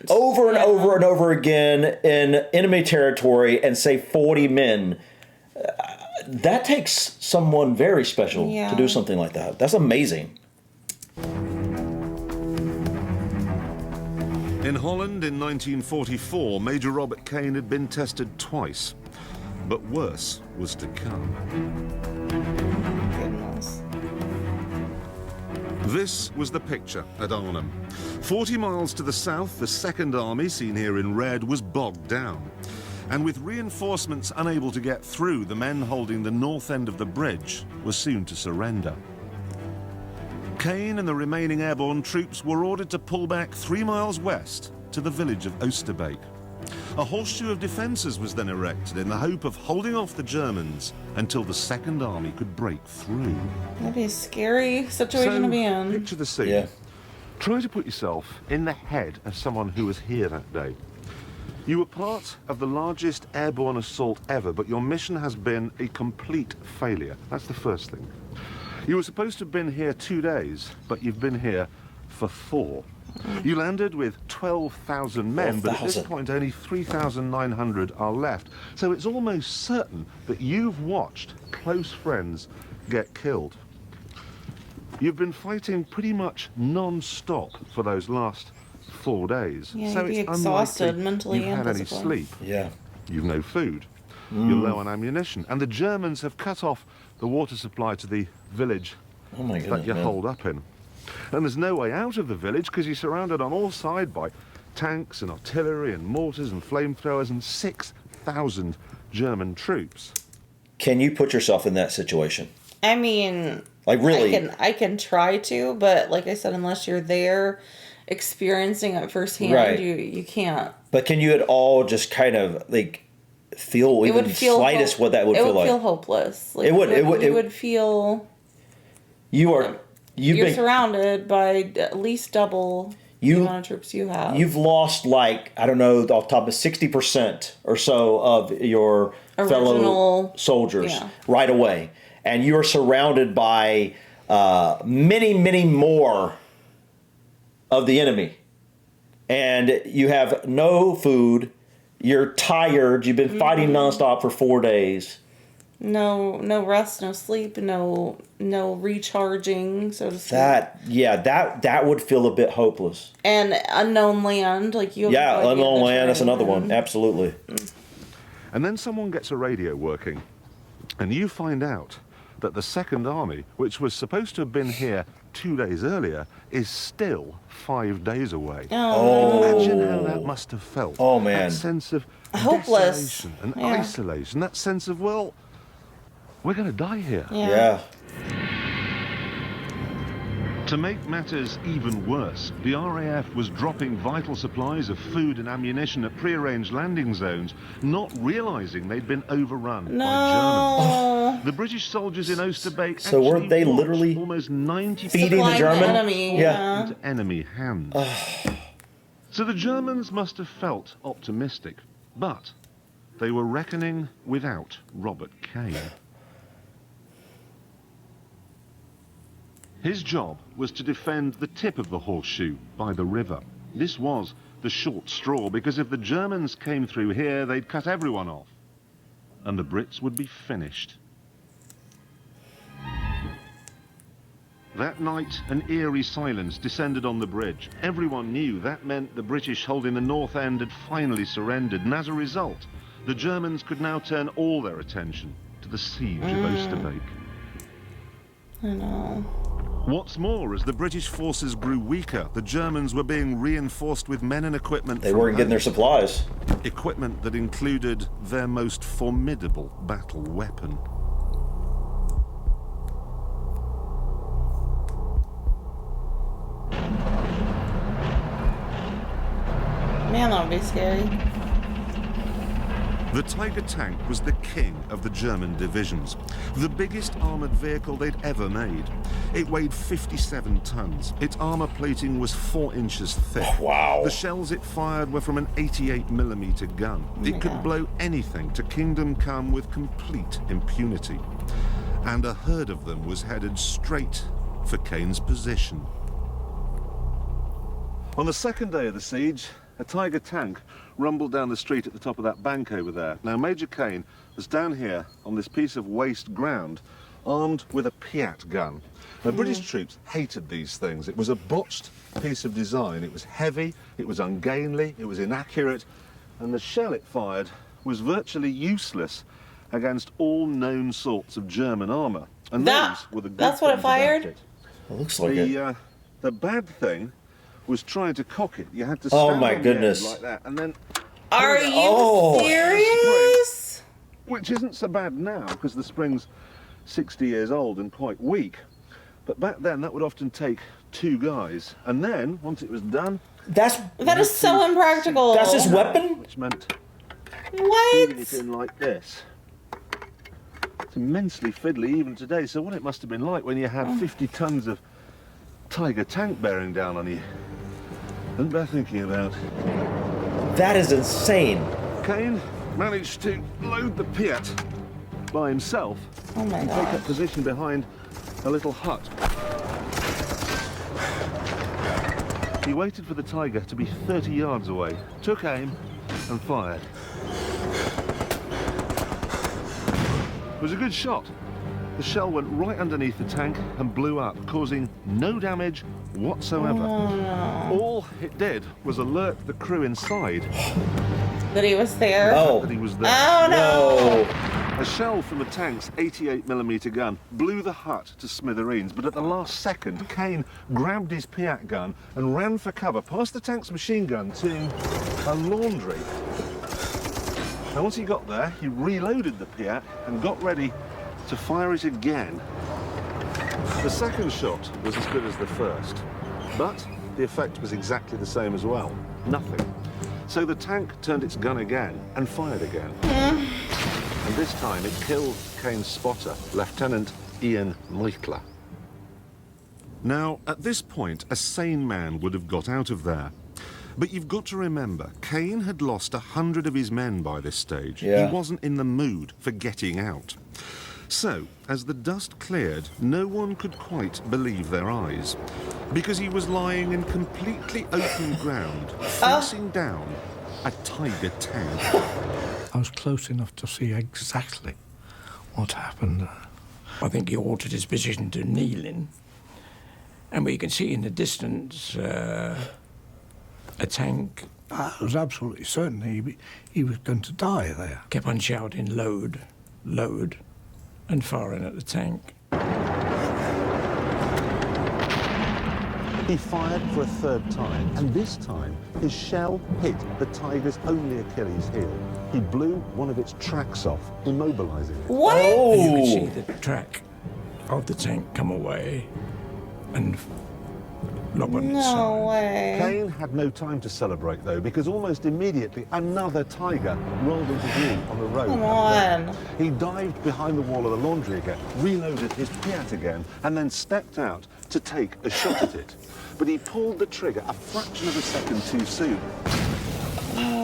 over and over and over again in enemy territory and save 40 men. That takes someone very special to do something like that. That's amazing. In Holland in 1944, Major Robert Cain had been tested twice, but worse was to come. Goodness. This was the picture at Arnhem. 40 miles to the south, the Second Army, seen here in red, was bogged down. And with reinforcements unable to get through, the men holding the north end of the bridge were soon to surrender. Cain and the remaining airborne troops were ordered to pull back 3 miles west to the village of Oosterbeek. A horseshoe of defences was then erected in the hope of holding off the Germans until the Second Army could break through. That'd be a scary situation to be in. Picture the scene. Yeah. Try to put yourself in the head of someone who was here that day. You were part of the largest airborne assault ever, but your mission has been a complete failure. That's the first thing. You were supposed to have been here 2 days, but you've been here for 4. You landed with 12,000 men, but at this point only 3,900 are left. So it's almost certain that you've watched close friends get killed. You've been fighting pretty much non-stop for those last 4 days. Yeah, so you'd be it's exhausted mentally you've and had any physically. sleep. Yeah. You've no food. You're low on ammunition. And the Germans have cut off the water supply to the village that you hold up in. And there's no way out of the village because you're surrounded on all sides by tanks and artillery and mortars and flamethrowers and 6,000 German troops. Can you put yourself in that situation? I mean, like really, I can try to, but like I said, unless you're there experiencing it firsthand, right. you can't. But can you at all just kind of like feel It even would feel slightest what that would feel like? It would feel hopeless. Like, it would feel. You're surrounded by at least double the amount of troops you have. You've lost, like, I don't know, off the top of 60% or so of your fellow soldiers right away. And you're surrounded by many, many more of the enemy. And you have no food. You're tired. You've been fighting nonstop for 4 days. No rest, no sleep, no recharging, so to speak. That would feel a bit hopeless. And unknown land, like you. Yeah, unknown land. That's another one. Absolutely. And then someone gets a radio working, and you find out that the Second Army, which was supposed to have been here 2 days earlier, is still 5 days away. Oh. Imagine how that must have felt. Oh man. That sense of hopeless desolation and isolation. That sense of, well, we're going to die here. Yeah. To make matters even worse, the RAF was dropping vital supplies of food and ammunition at prearranged landing zones, not realising they'd been overrun by Germans. The British soldiers in Oosterbeek were they literally almost 90 feeding the German enemy, into enemy hands. So the Germans must have felt optimistic, but they were reckoning without Robert Cain. His job was to defend the tip of the horseshoe by the river. This was the short straw, because if the Germans came through here, they'd cut everyone off, and the Brits would be finished. That night, an eerie silence descended on the bridge. Everyone knew that meant the British holding the north end had finally surrendered, and as a result, the Germans could now turn all their attention to the siege of Oosterbeek. I know. What's more, as the British forces grew weaker, the Germans were being reinforced with men and equipment. They weren't getting their supplies. Equipment that included their most formidable battle weapon. Man, that would be scary. The Tiger tank was the king of the German divisions, the biggest armoured vehicle they'd ever made. It weighed 57 tons. Its armour plating was 4 inches thick. Wow. The shells it fired were from an 88mm gun. It could blow anything to Kingdom Come with complete impunity. And a herd of them was headed straight for Cain's position. On the second day of the siege, a Tiger tank rumbled down the street at the top of that bank over there. Now, Major Cain was down here on this piece of waste ground armed with a Piat gun. Now, British troops hated these things. It was a botched piece of design. It was heavy, it was ungainly, it was inaccurate, and the shell it fired was virtually useless against all known sorts of German armour. And those were the good That's what it things about fired? it. It looks like it. The bad thing was trying to cock it. You had to Oh stand my on the goodness. end like that, and then Are you serious? which isn't so bad now because the spring's 60 years old and quite weak. But back then, that would often take 2 guys. And then, once it was done... That is so impractical. That's his weapon? Which meant what? feeding it in like this. It's immensely fiddly even today. So what it must have been like when you had 50 tons of Tiger tank bearing down on you. Isn't bear thinking about. That is insane. Cain managed to load the Piat by himself and take up position behind a little hut. He waited for the Tiger to be 30 yards away, took aim and fired. It was a good shot. The shell went right underneath the tank and blew up, causing no damage whatsoever. All it did was alert the crew inside that he was there. That he was there. Oh no! A shell from the tank's 88mm gun blew the hut to smithereens, but at the last second, Cain grabbed his Piat gun and ran for cover past the tank's machine gun to a laundry. Now, once he got there, he reloaded the Piat and got ready to fire it again. The second shot was as good as the first, but the effect was exactly the same as well. Nothing. So the tank turned its gun again and fired again. And this time it killed Cain's spotter, Lieutenant Ian Meitler. Now, at this point, a sane man would have got out of there. But you've got to remember, Cain had lost 100 of his men by this stage. Yeah. He wasn't in the mood for getting out. So, as the dust cleared, no one could quite believe their eyes, because he was lying in completely open ground, facing down a Tiger tank. I was close enough to see exactly what happened. I think he altered his position to kneeling, and we can see in the distance a tank. I was absolutely certain he was going to die there. Kept on shouting, load, load, and firing at the tank. He fired for a third time, and this time his shell hit the Tiger's only Achilles heel. He blew one of its tracks off, immobilizing it. What? And you could see the track of the tank come away and lob on its side. No way. Cain had no time to celebrate, though, because almost immediately another Tiger rolled into view on the road. Come on. He dived behind the wall of the laundry again, reloaded his Piat again, and then stepped out to take a shot at it. But he pulled the trigger a fraction of a second too soon.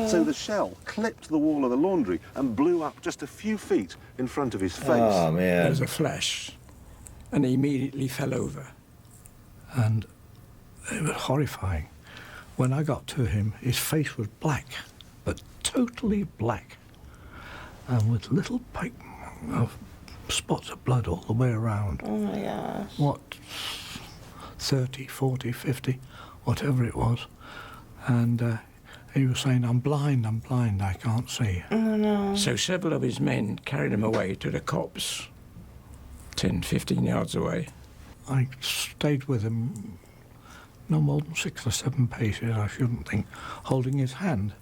So the shell clipped the wall of the laundry and blew up just a few feet in front of his face. Oh, man. There was a flash, and he immediately fell over. And it was horrifying. When I got to him, his face was black, but totally black, and with little spots of blood all the way around. Oh my gosh. What, 30, 40, 50, whatever it was. And he was saying, I'm blind, I can't see. Oh no. So several of his men carried him away to the copse, 10, 15 yards away. I stayed with him no more than 6 or 7 paces, I shouldn't think, holding his hand.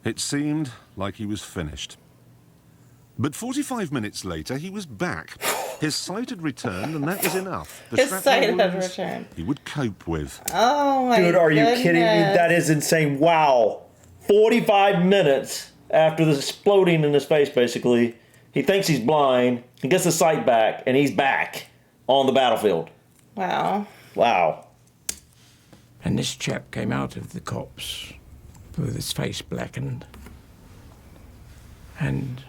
It seemed like he was finished. But 45 minutes later, he was back. His sight had returned, and that was enough. The His shrapnel sight had wounds returned. He would cope with. Oh my Dude, are you goodness. kidding me? That is insane. Wow. 45 minutes after the exploding in his face, basically, he thinks he's blind, he gets his sight back, and he's back on the battlefield. Wow. Wow. And this chap came out of the copse with his face blackened. And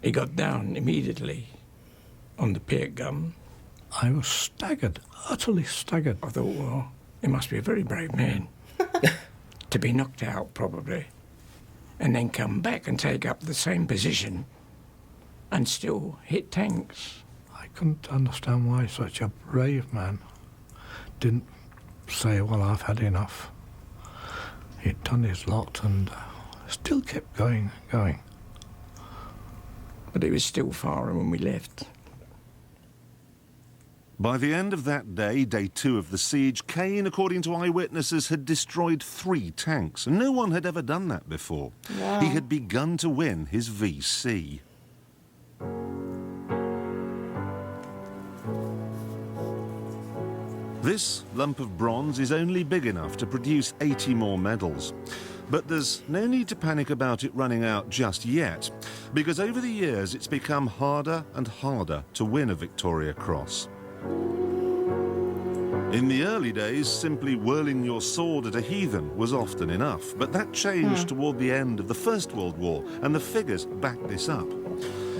he got down immediately on the Piat gun. I was staggered, utterly staggered. I thought, well, he must be a very brave man to be knocked out, probably, and then come back and take up the same position and still hit tanks. couldn't understand why such a brave man didn't say, well, I've had enough. He'd done his lot and still kept going. But it was still firing when we left. By the end of that day, day 2 of the siege, Cain, according to eyewitnesses, had destroyed 3 tanks, and no one had ever done that before. Wow. He had begun to win his VC. This lump of bronze is only big enough to produce 80 more medals. But there's no need to panic about it running out just yet, because over the years it's become harder and harder to win a Victoria Cross. In the early days, simply whirling your sword at a heathen was often enough, but that changed toward the end of the First World War, and the figures back this up.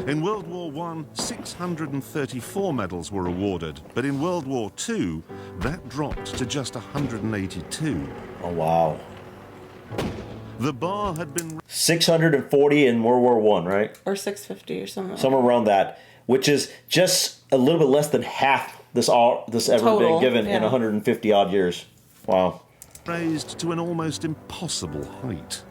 In World War I, 634 medals were awarded, but in World War II, that dropped to just 182. Oh, wow. The bar had been 640 in World War I, right? Or 650 or something. Somewhere around that, which is just a little bit less than half this ever Total, been given in yeah. 150 odd years. Wow. raised to an almost impossible height.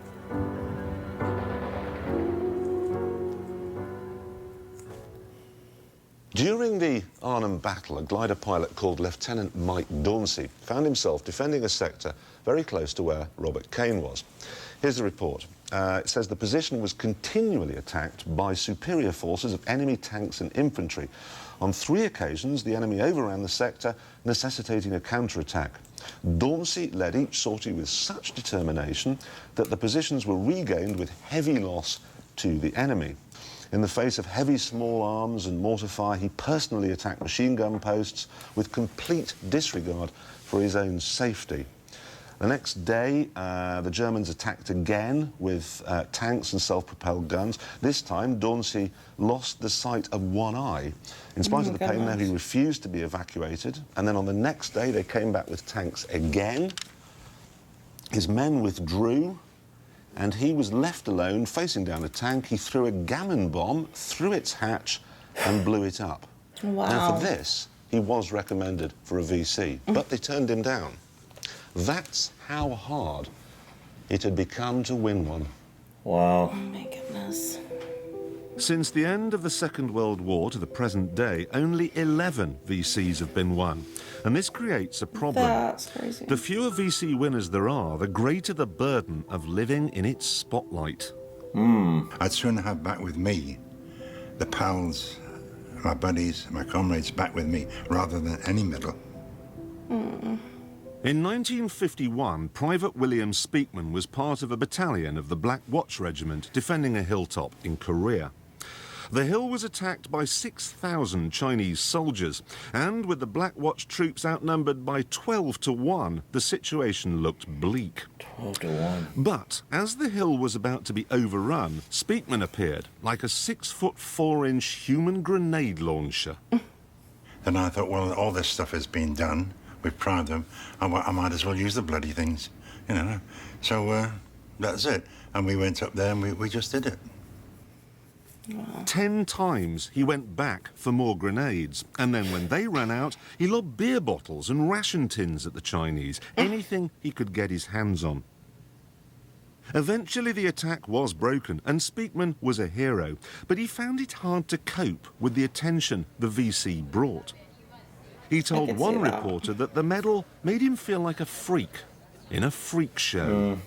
During the Arnhem Battle, a glider pilot called Lieutenant Mike Dauncey found himself defending a sector very close to where Robert Cain was. Here's the report. It says the position was continually attacked by superior forces of enemy tanks and infantry. On 3 occasions, the enemy overran the sector, necessitating a counterattack. Dauncey led each sortie with such determination that the positions were regained with heavy loss to the enemy. In the face of heavy small arms and mortar fire, he personally attacked machine gun posts with complete disregard for his own safety. The next day, the Germans attacked again with tanks and self-propelled guns. This time, Dauncey lost the sight of one eye. In spite of the pain, though, he refused to be evacuated. And then on the next day, they came back with tanks again. His men withdrew, and he was left alone, facing down a tank. He threw a gammon bomb through its hatch and blew it up. Wow. Now, for this, he was recommended for a VC, but they turned him down. That's how hard it had become to win one. Wow. Oh, my goodness. Since the end of the Second World War to the present day, only 11 VCs have been won. And this creates a problem. That's crazy. The fewer VC winners there are, the greater the burden of living in its spotlight. I'd sooner have back with me the pals, my buddies, my comrades back with me, rather than any medal. In 1951, Private William Speakman was part of a battalion of the Black Watch Regiment defending a hilltop in Korea. The hill was attacked by 6,000 Chinese soldiers, and with the Black Watch troops outnumbered by 12 to 1, the situation looked bleak. 12 to 1. But as the hill was about to be overrun, Speakman appeared like a 6'4" human grenade launcher. Then I thought, well, all this stuff has been done. We've primed them. I might as well use the bloody things, you know. So that's it. And we went up there and we just did it. Wow. 10 times he went back for more grenades. And then when they ran out, he lobbed beer bottles and ration tins at the Chinese. Anything he could get his hands on. Eventually the attack was broken and Speakman was a hero. But he found it hard to cope with the attention the VC brought. He told one reporter that the medal made him feel like a freak in a freak show.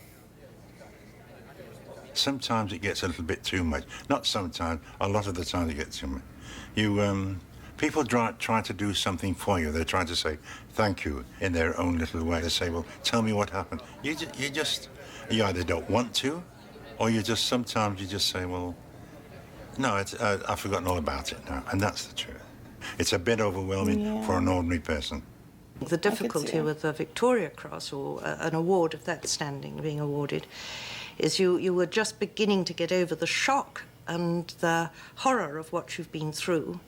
Sometimes it gets a little bit too much. Not sometimes, a lot of the time it gets too much. People try to do something for you. They try to say thank you in their own little way. They say, well, tell me what happened. You either don't want to, or sometimes you just say, well, no, I've forgotten all about it now. And that's the truth. It's a bit overwhelming for an ordinary person. The difficulty with the Victoria Cross, or an award of that standing being awarded, is you were just beginning to get over the shock and the horror of what you've been through.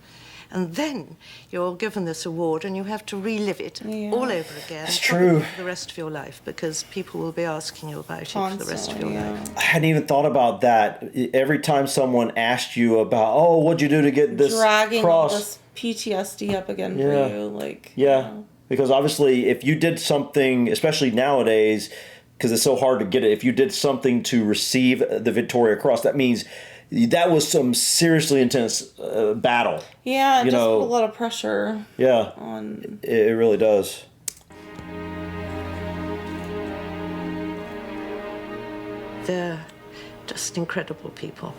And then you're given this award and you have to relive it all over again. That's true. For the rest of your life, because people will be asking you about it for the rest of your life. I hadn't even thought about that. Every time someone asked you about, oh, what'd you do to get this dragging cross? all this PTSD up again for you. Like, because obviously if you did something, especially nowadays, because it's so hard to get it, if you did something to receive the Victoria Cross, that means that was some seriously intense battle. Yeah, it just put a lot of pressure. Yeah, on it really does. They're just incredible people.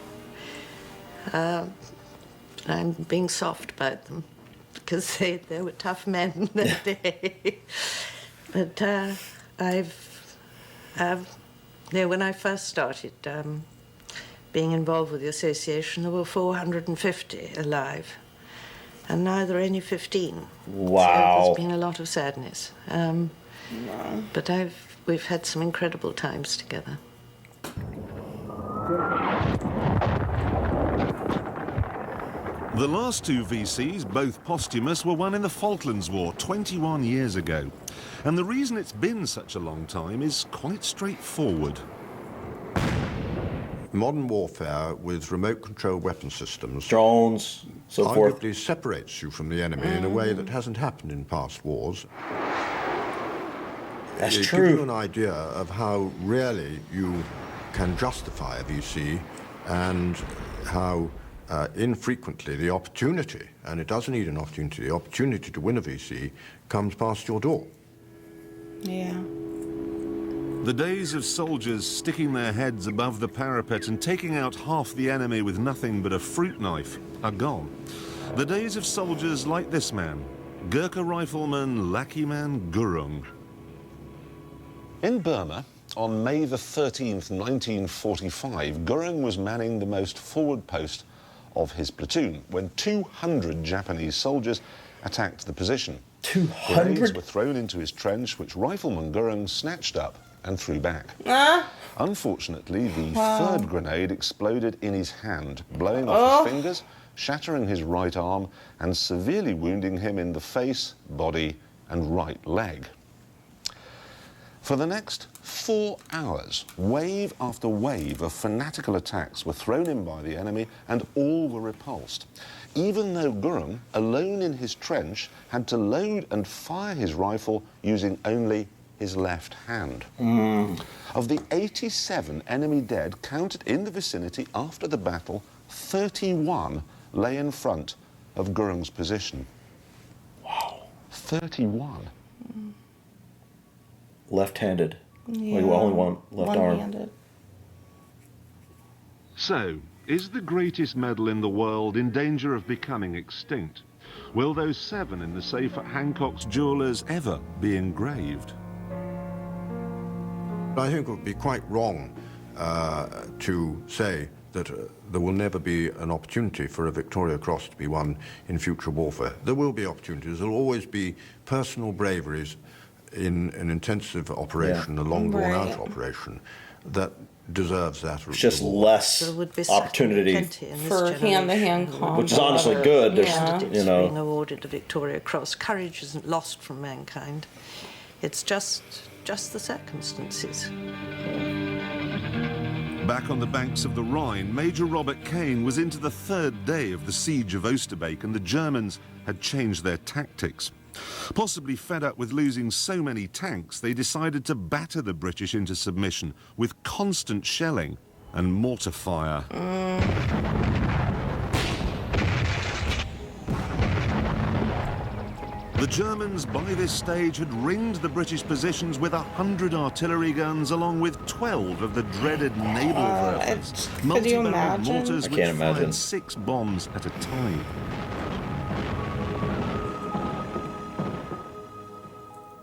I'm being soft about them because they were tough men that day. But when I first started being involved with the association, there were 450 alive, and now there are only 15. Wow! So there's been a lot of sadness. But we've had some incredible times together. The last two VCs, both posthumous, were won in the Falklands War 21 years ago. And the reason it's been such a long time is quite straightforward. Modern warfare with remote-controlled weapon systems, drones, so forth, arguably separates you from the enemy in a way that hasn't happened in past wars. That's it true. gives you an idea of how rarely you can justify a VC and how infrequently the opportunity, and it doesn't need an opportunity, the opportunity to win a VC comes past your door. Yeah. The days of soldiers sticking their heads above the parapet and taking out half the enemy with nothing but a fruit knife are gone. The days of soldiers like this man, Gurkha rifleman Lakiman Gurung. In Burma, on May the 13th, 1945, Gurung was manning the most forward post of his platoon when 200 Japanese soldiers attacked the position. 200? Grenades were thrown into his trench, which Rifleman Gurung snatched up and threw back. Unfortunately, the third grenade exploded in his hand, blowing off his fingers, shattering his right arm, and severely wounding him in the face, body, and right leg. For the next 4 hours, wave after wave of fanatical attacks were thrown in by the enemy, and all were repulsed. Even though Gurung, alone in his trench, had to load and fire his rifle using only his left hand. Of the 87 enemy dead counted in the vicinity after the battle, 31 lay in front of Gurung's position. Wow. 31. Left-handed. Yeah. Like, only one left arm. So, is the greatest medal in the world in danger of becoming extinct? Will those 7 in the safe at Hancock's Jewellers ever be engraved? I think it would be quite wrong to say that there will never be an opportunity for a Victoria Cross to be won in future warfare. There will be opportunities. There will always be personal braveries in an intensive operation, a long drawn-out operation, that deserves that. It's just less opportunity for hand-to-hand combat, which is honestly good. Candidates being awarded the Victoria Cross. Courage isn't lost from mankind. It's just the circumstances. Back on the banks of the Rhine, Major Robert Cain was into the 3rd day of the siege of Oosterbeek, and the Germans had changed their tactics. Possibly fed up with losing so many tanks, they decided to batter the British into submission with constant shelling and mortar fire. The Germans, by this stage, had ringed the British positions with 100 artillery guns, along with 12 of the dreaded Nebelwerfers, multi-barreled mortars which fired 6 bombs at a time.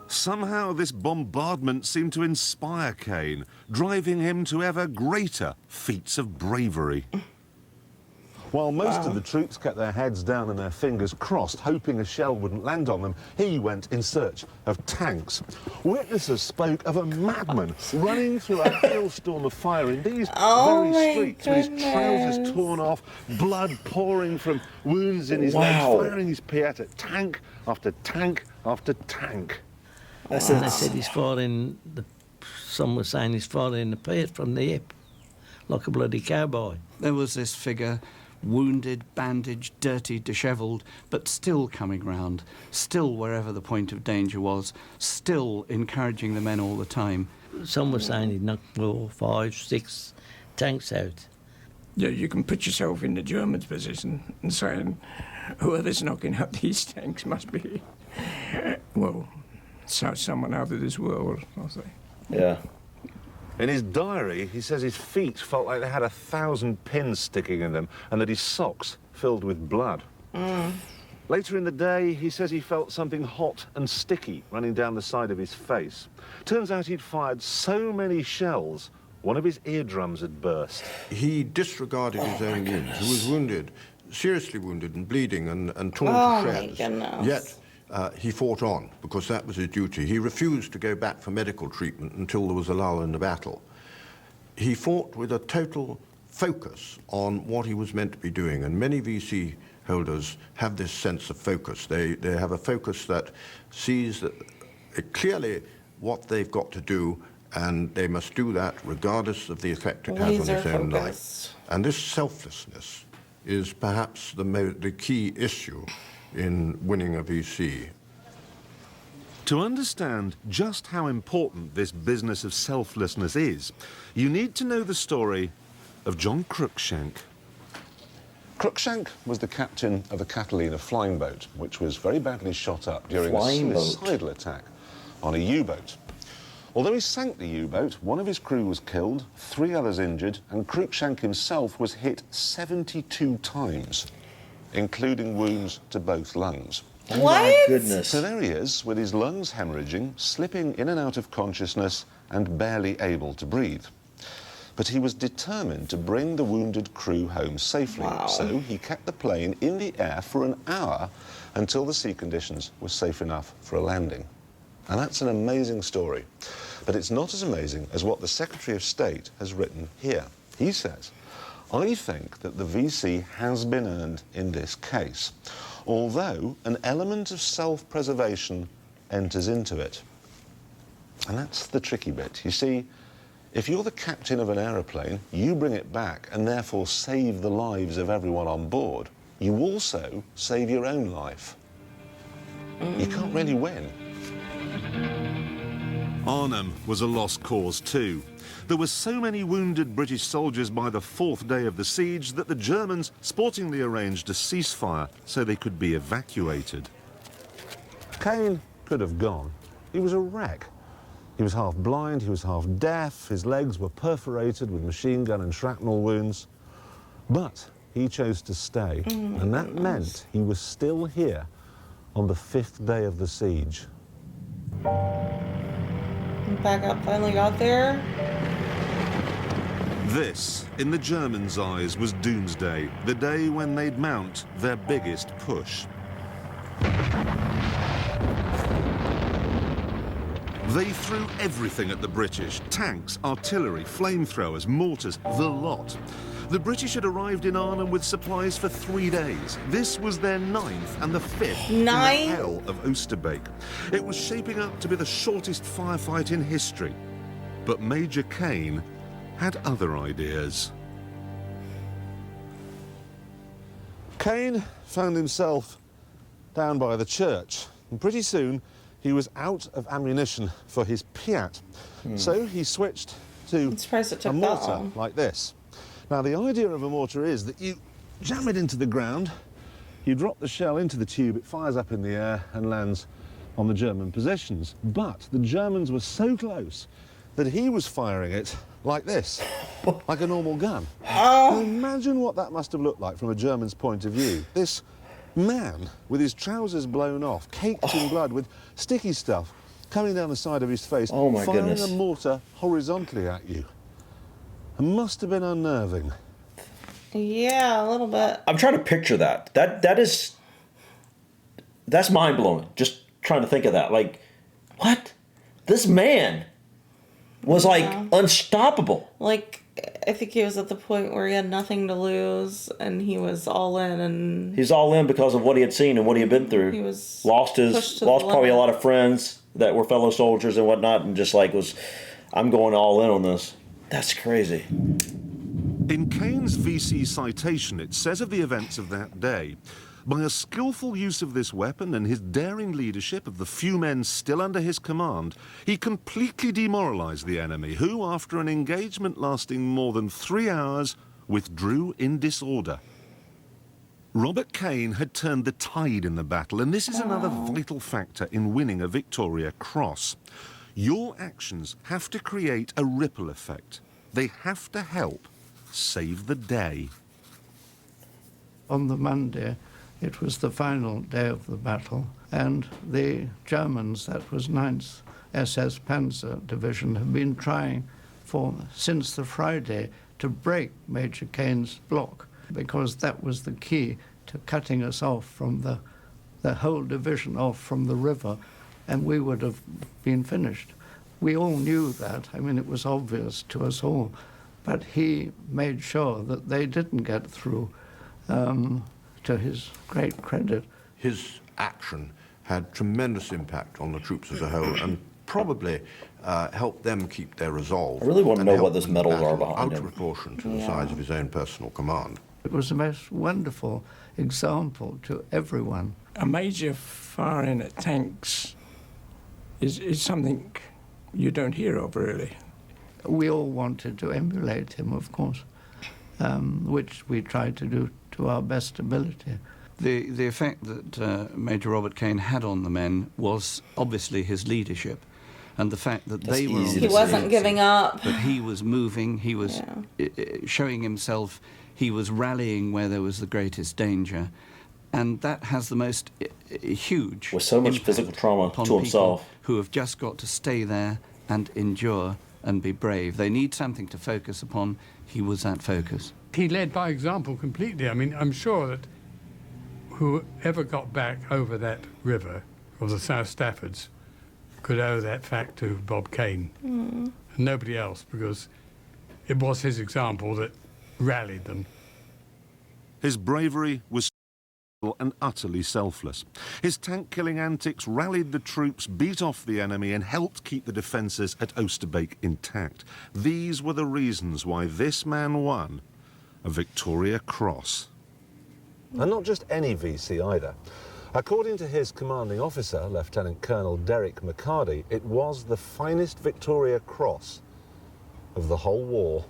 Somehow this bombardment seemed to inspire Cain, driving him to ever greater feats of bravery. While most of the troops kept their heads down and their fingers crossed, hoping a shell wouldn't land on them, he went in search of tanks. Witnesses spoke of a madman running through a hailstorm of fire in these very streets, with his trousers torn off, blood pouring from wounds in his legs, firing his piat at tank after tank after tank. They said he's firing, some were saying he's firing the piat from the hip, like a bloody cowboy. There was this figure wounded, bandaged, dirty, dishevelled, but still coming round, still wherever the point of danger was, still encouraging the men all the time. Some were saying he'd knocked 4, 5, 6 tanks out. Yeah, you can put yourself in the Germans' position and saying, whoever's knocking out these tanks must be, well, someone out of this world, I'll say. Yeah. In his diary, he says his feet felt like they had 1,000 pins sticking in them and that his socks filled with blood. Later in the day, he says he felt something hot and sticky running down the side of his face. Turns out he'd fired so many shells, one of his eardrums had burst. He disregarded his own wounds. He was wounded, seriously wounded and bleeding and torn to shreds. My goodness. Yet he fought on because that was his duty. He refused to go back for medical treatment until there was a lull in the battle. He fought with a total focus on what he was meant to be doing, and many VC holders have this sense of focus. They have a focus that sees that clearly what they've got to do, and they must do that regardless of the effect it has on his own life. And this selflessness is perhaps the key issue in winning a VC. To understand just how important this business of selflessness is, you need to know the story of John Cruikshank. Cruikshank was the captain of a Catalina flying boat, which was very badly shot up during a suicidal attack on a U-boat. Although he sank the U-boat, one of his crew was killed, 3 others injured, and Cruikshank himself was hit 72 times, including wounds to both lungs. Oh my goodness. So there he is, with his lungs hemorrhaging, slipping in and out of consciousness, and barely able to breathe. But he was determined to bring the wounded crew home safely. Wow. So he kept the plane in the air for an hour until the sea conditions were safe enough for a landing. And that's an amazing story. But it's not as amazing as what the Secretary of State has written here. He says, I think that the VC has been earned in this case, although an element of self-preservation enters into it. And that's the tricky bit. You see, if you're the captain of an aeroplane, you bring it back and therefore save the lives of everyone on board. You also save your own life. You can't really win. Arnhem was a lost cause too. There were so many wounded British soldiers by the 4th day of the siege that the Germans sportingly arranged a ceasefire so they could be evacuated. Cain could have gone. He was a wreck. He was half blind, he was half deaf, his legs were perforated with machine gun and shrapnel wounds. But he chose to stay, and that meant he was still here on the 5th day of the siege. Backup finally got there. This, in the Germans' eyes, was doomsday, the day when they'd mount their biggest push. They threw everything at the British: tanks, artillery, flamethrowers, mortars, the lot. The British had arrived in Arnhem with supplies for 3 days. This was their 9th and the 5th in the hell of Oosterbeek. It was shaping up to be the shortest firefight in history. But Major Cain had other ideas. Cain found himself down by the church, and pretty soon he was out of ammunition for his Piat. So he switched to a mortar like this. Now, the idea of a mortar is that you jam it into the ground, you drop the shell into the tube, it fires up in the air and lands on the German positions. But the Germans were so close that he was firing it like this, like a normal gun. Now, imagine what that must have looked like from a German's point of view. This man, with his trousers blown off, caked in blood, with sticky stuff coming down the side of his face, firing a mortar horizontally at you. It must have been unnerving. Yeah, a little bit. I'm trying to picture that. That's mind-blowing. Just trying to think of that. Like, what? This man was like unstoppable. Like, I think he was at the point where he had nothing to lose and he was all in. And he's all in because of what he had seen and what he had been through. He was lost probably a lot of friends that were fellow soldiers and whatnot, and just like I'm going all in on this. That's crazy. In Cain's VC citation, it says of the events of that day, by a skillful use of this weapon and his daring leadership of the few men still under his command, he completely demoralized the enemy, who, after an engagement lasting more than 3 hours, withdrew in disorder. Robert Cain had turned the tide in the battle, and this is another vital factor in winning a Victoria Cross. Your actions have to create a ripple effect. They have to help save the day. On the Monday, it was the final day of the battle, and the Germans, that was 9th SS Panzer Division, have been trying since the Friday to break Major Cain's block, because that was the key to cutting us off from the whole division off from the river, and we would have been finished. We all knew that. I mean, it was obvious to us all, but he made sure that they didn't get through, to his great credit. His action had tremendous impact on the troops as a whole, and probably helped them keep their resolve. I really want to know what those medals are behind out him. of proportion to the size of his own personal command. It was the most wonderful example to everyone. A major firing at tanks is something you don't hear of, really. We all wanted to emulate him, of course, which we tried to do to our best ability. The effect that Major Robert Cain had on the men was obviously his leadership, and the fact that they were... He wasn't giving up. But he was moving, he was showing himself, he was rallying where there was the greatest danger, and that has the most huge... With so much physical trauma to himself. Who have just got to stay there and endure and be brave. They need something to focus upon. He was that focus. He led by example completely. I mean, I'm sure that whoever got back over that river, or the South Staffords, could owe that fact to Bob Cain. And nobody else, because it was his example that rallied them. His bravery was and utterly selfless. His tank-killing antics rallied the troops, beat off the enemy, and helped keep the defences at Oosterbeek intact. These were the reasons why this man won a Victoria Cross. And not just any VC either. According to his commanding officer, Lieutenant Colonel Derek McCarty, it was the finest Victoria Cross of the whole war.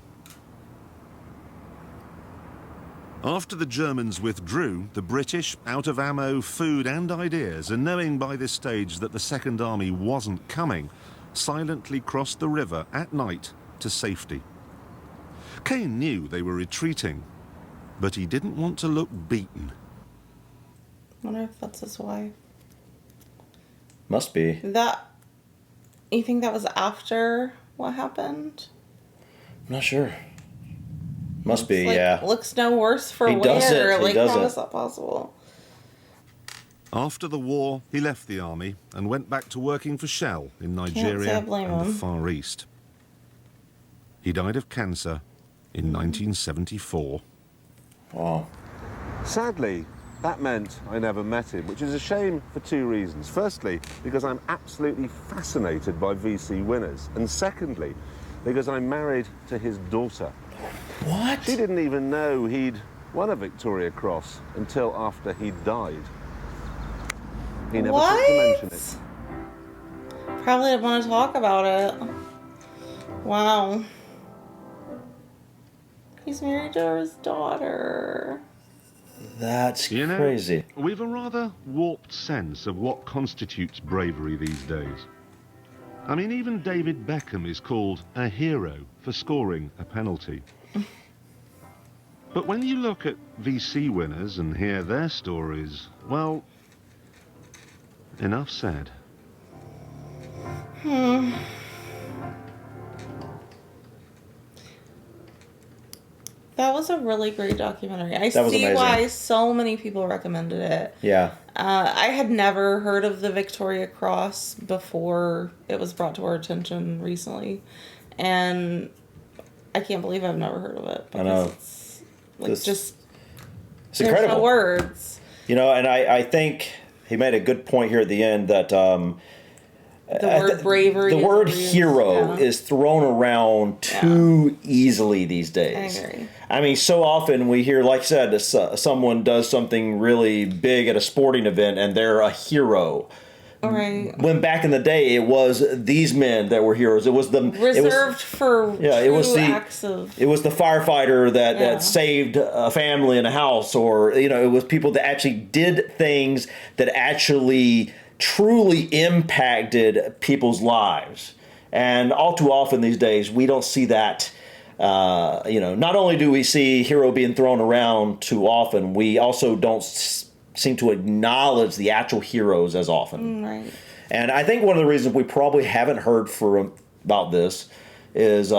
After the Germans withdrew, the British, out of ammo, food and ideas, and knowing by this stage that the Second Army wasn't coming, silently crossed the river at night to safety. Cain knew they were retreating, but he didn't want to look beaten. I wonder if that's his wife. Must be. You think that was after what happened? I'm not sure. Must be, yeah. Looks no worse for he wear. Doesn't. Like, how is that possible? After the war, he left the army and went back to working for Shell in Nigeria and the Far East. He died of cancer in 1974. Wow. Sadly, that meant I never met him, which is a shame for two reasons. Firstly, because I'm absolutely fascinated by VC winners. And secondly, because I'm married to his daughter. What? She didn't even know he'd won a Victoria Cross until after he'd died. He never took to mention it. Probably didn't want to talk about it. Wow. He's married to his daughter. That's crazy. We've a rather warped sense of what constitutes bravery these days. I mean, even David Beckham is called a hero for scoring a penalty. But when you look at VC winners and hear their stories, well, enough said. That was a really great documentary. I see why so many people recommended it. Yeah. I had never heard of the Victoria Cross before it was brought to our attention recently. And I can't believe I've never heard of it. I know. It's like it's incredible. No words. You know, and I think he made a good point here at the end that The word bravery. The word hero is thrown around too easily these days. I agree. I mean, so often we hear, like I said, someone does something really big at a sporting event and they're a hero. Right. When back in the day, it was these men that were heroes. It was the reserved for acts of. It was the firefighter that saved a family in a house, or it was people that actually did things that actually truly impacted people's lives. And all too often these days, we don't see that. Not only do we see hero being thrown around too often, we also don't seem to acknowledge the actual heroes as often. Right. And I think one of the reasons we probably haven't heard about this is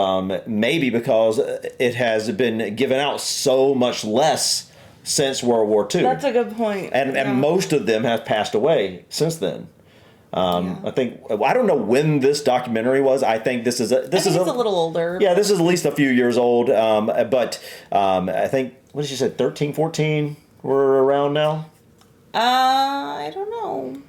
maybe because it has been given out so much less since World War II. That's a good point. And most of them have passed away since then. I don't know when this documentary was. I think this is a little older. Yeah, this is at least a few years old. But I think, what did she say, 13, 14 were around now? I don't know.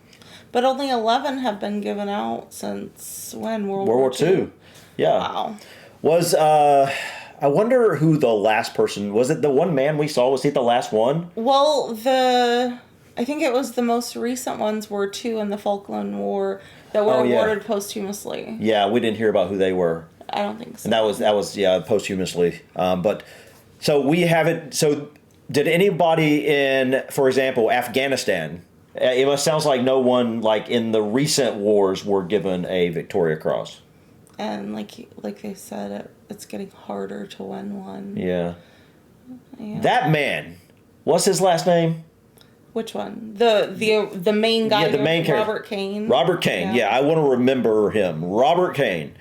But only 11 have been given out since when? World War II? Yeah. Wow. I wonder who the last person was. It the one man we saw? Was he the last one? Well, I think it was the most recent ones were 2 in the Falkland War that were awarded posthumously. Yeah, we didn't hear about who they were. I don't think so. And that was posthumously. But so we haven't. So did anybody in, for example, Afghanistan? It sounds like no one like in the recent wars were given a Victoria Cross. And like they said, it's getting harder to win one. Yeah. That man, what's his last name? Which one? The main guy. Yeah, the main character. Robert Cain. Robert Cain. Yeah, I want to remember him. Robert Cain.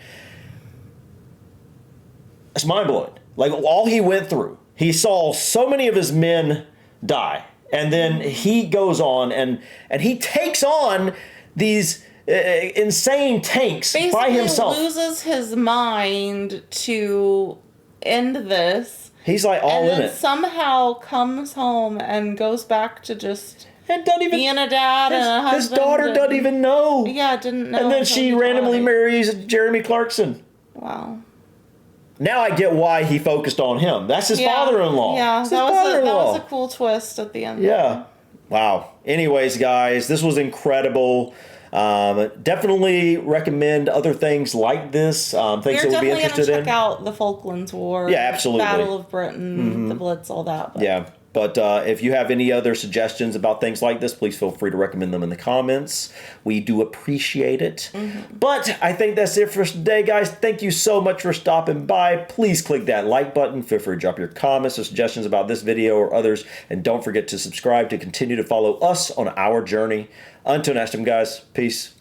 It's mind blowing. Like all he went through. He saw so many of his men die, and then he goes on and he takes on these insane tanks by himself. Basically loses his mind to end this. He's like all in it. And then somehow comes home and goes back to just being a dad and a husband. His daughter doesn't even know. Yeah, didn't know. And then she randomly marries Jeremy Clarkson. Wow. Now I get why he focused on him. That's his father-in-law. Yeah, that was a cool twist at the end. Yeah. Wow. Anyways, guys, this was incredible. Definitely recommend other things like this. Things that we'll be interested in. Check out the Falklands War. Yeah, absolutely. Battle of Britain, the Blitz, all that. But. Yeah. But if you have any other suggestions about things like this, please feel free to recommend them in the comments. We do appreciate it. But I think that's it for today, guys. Thank you so much for stopping by. Please click that like button. Feel free to drop your comments or suggestions about this video or others. And don't forget to subscribe to continue to follow us on our journey. Until next time, guys. Peace.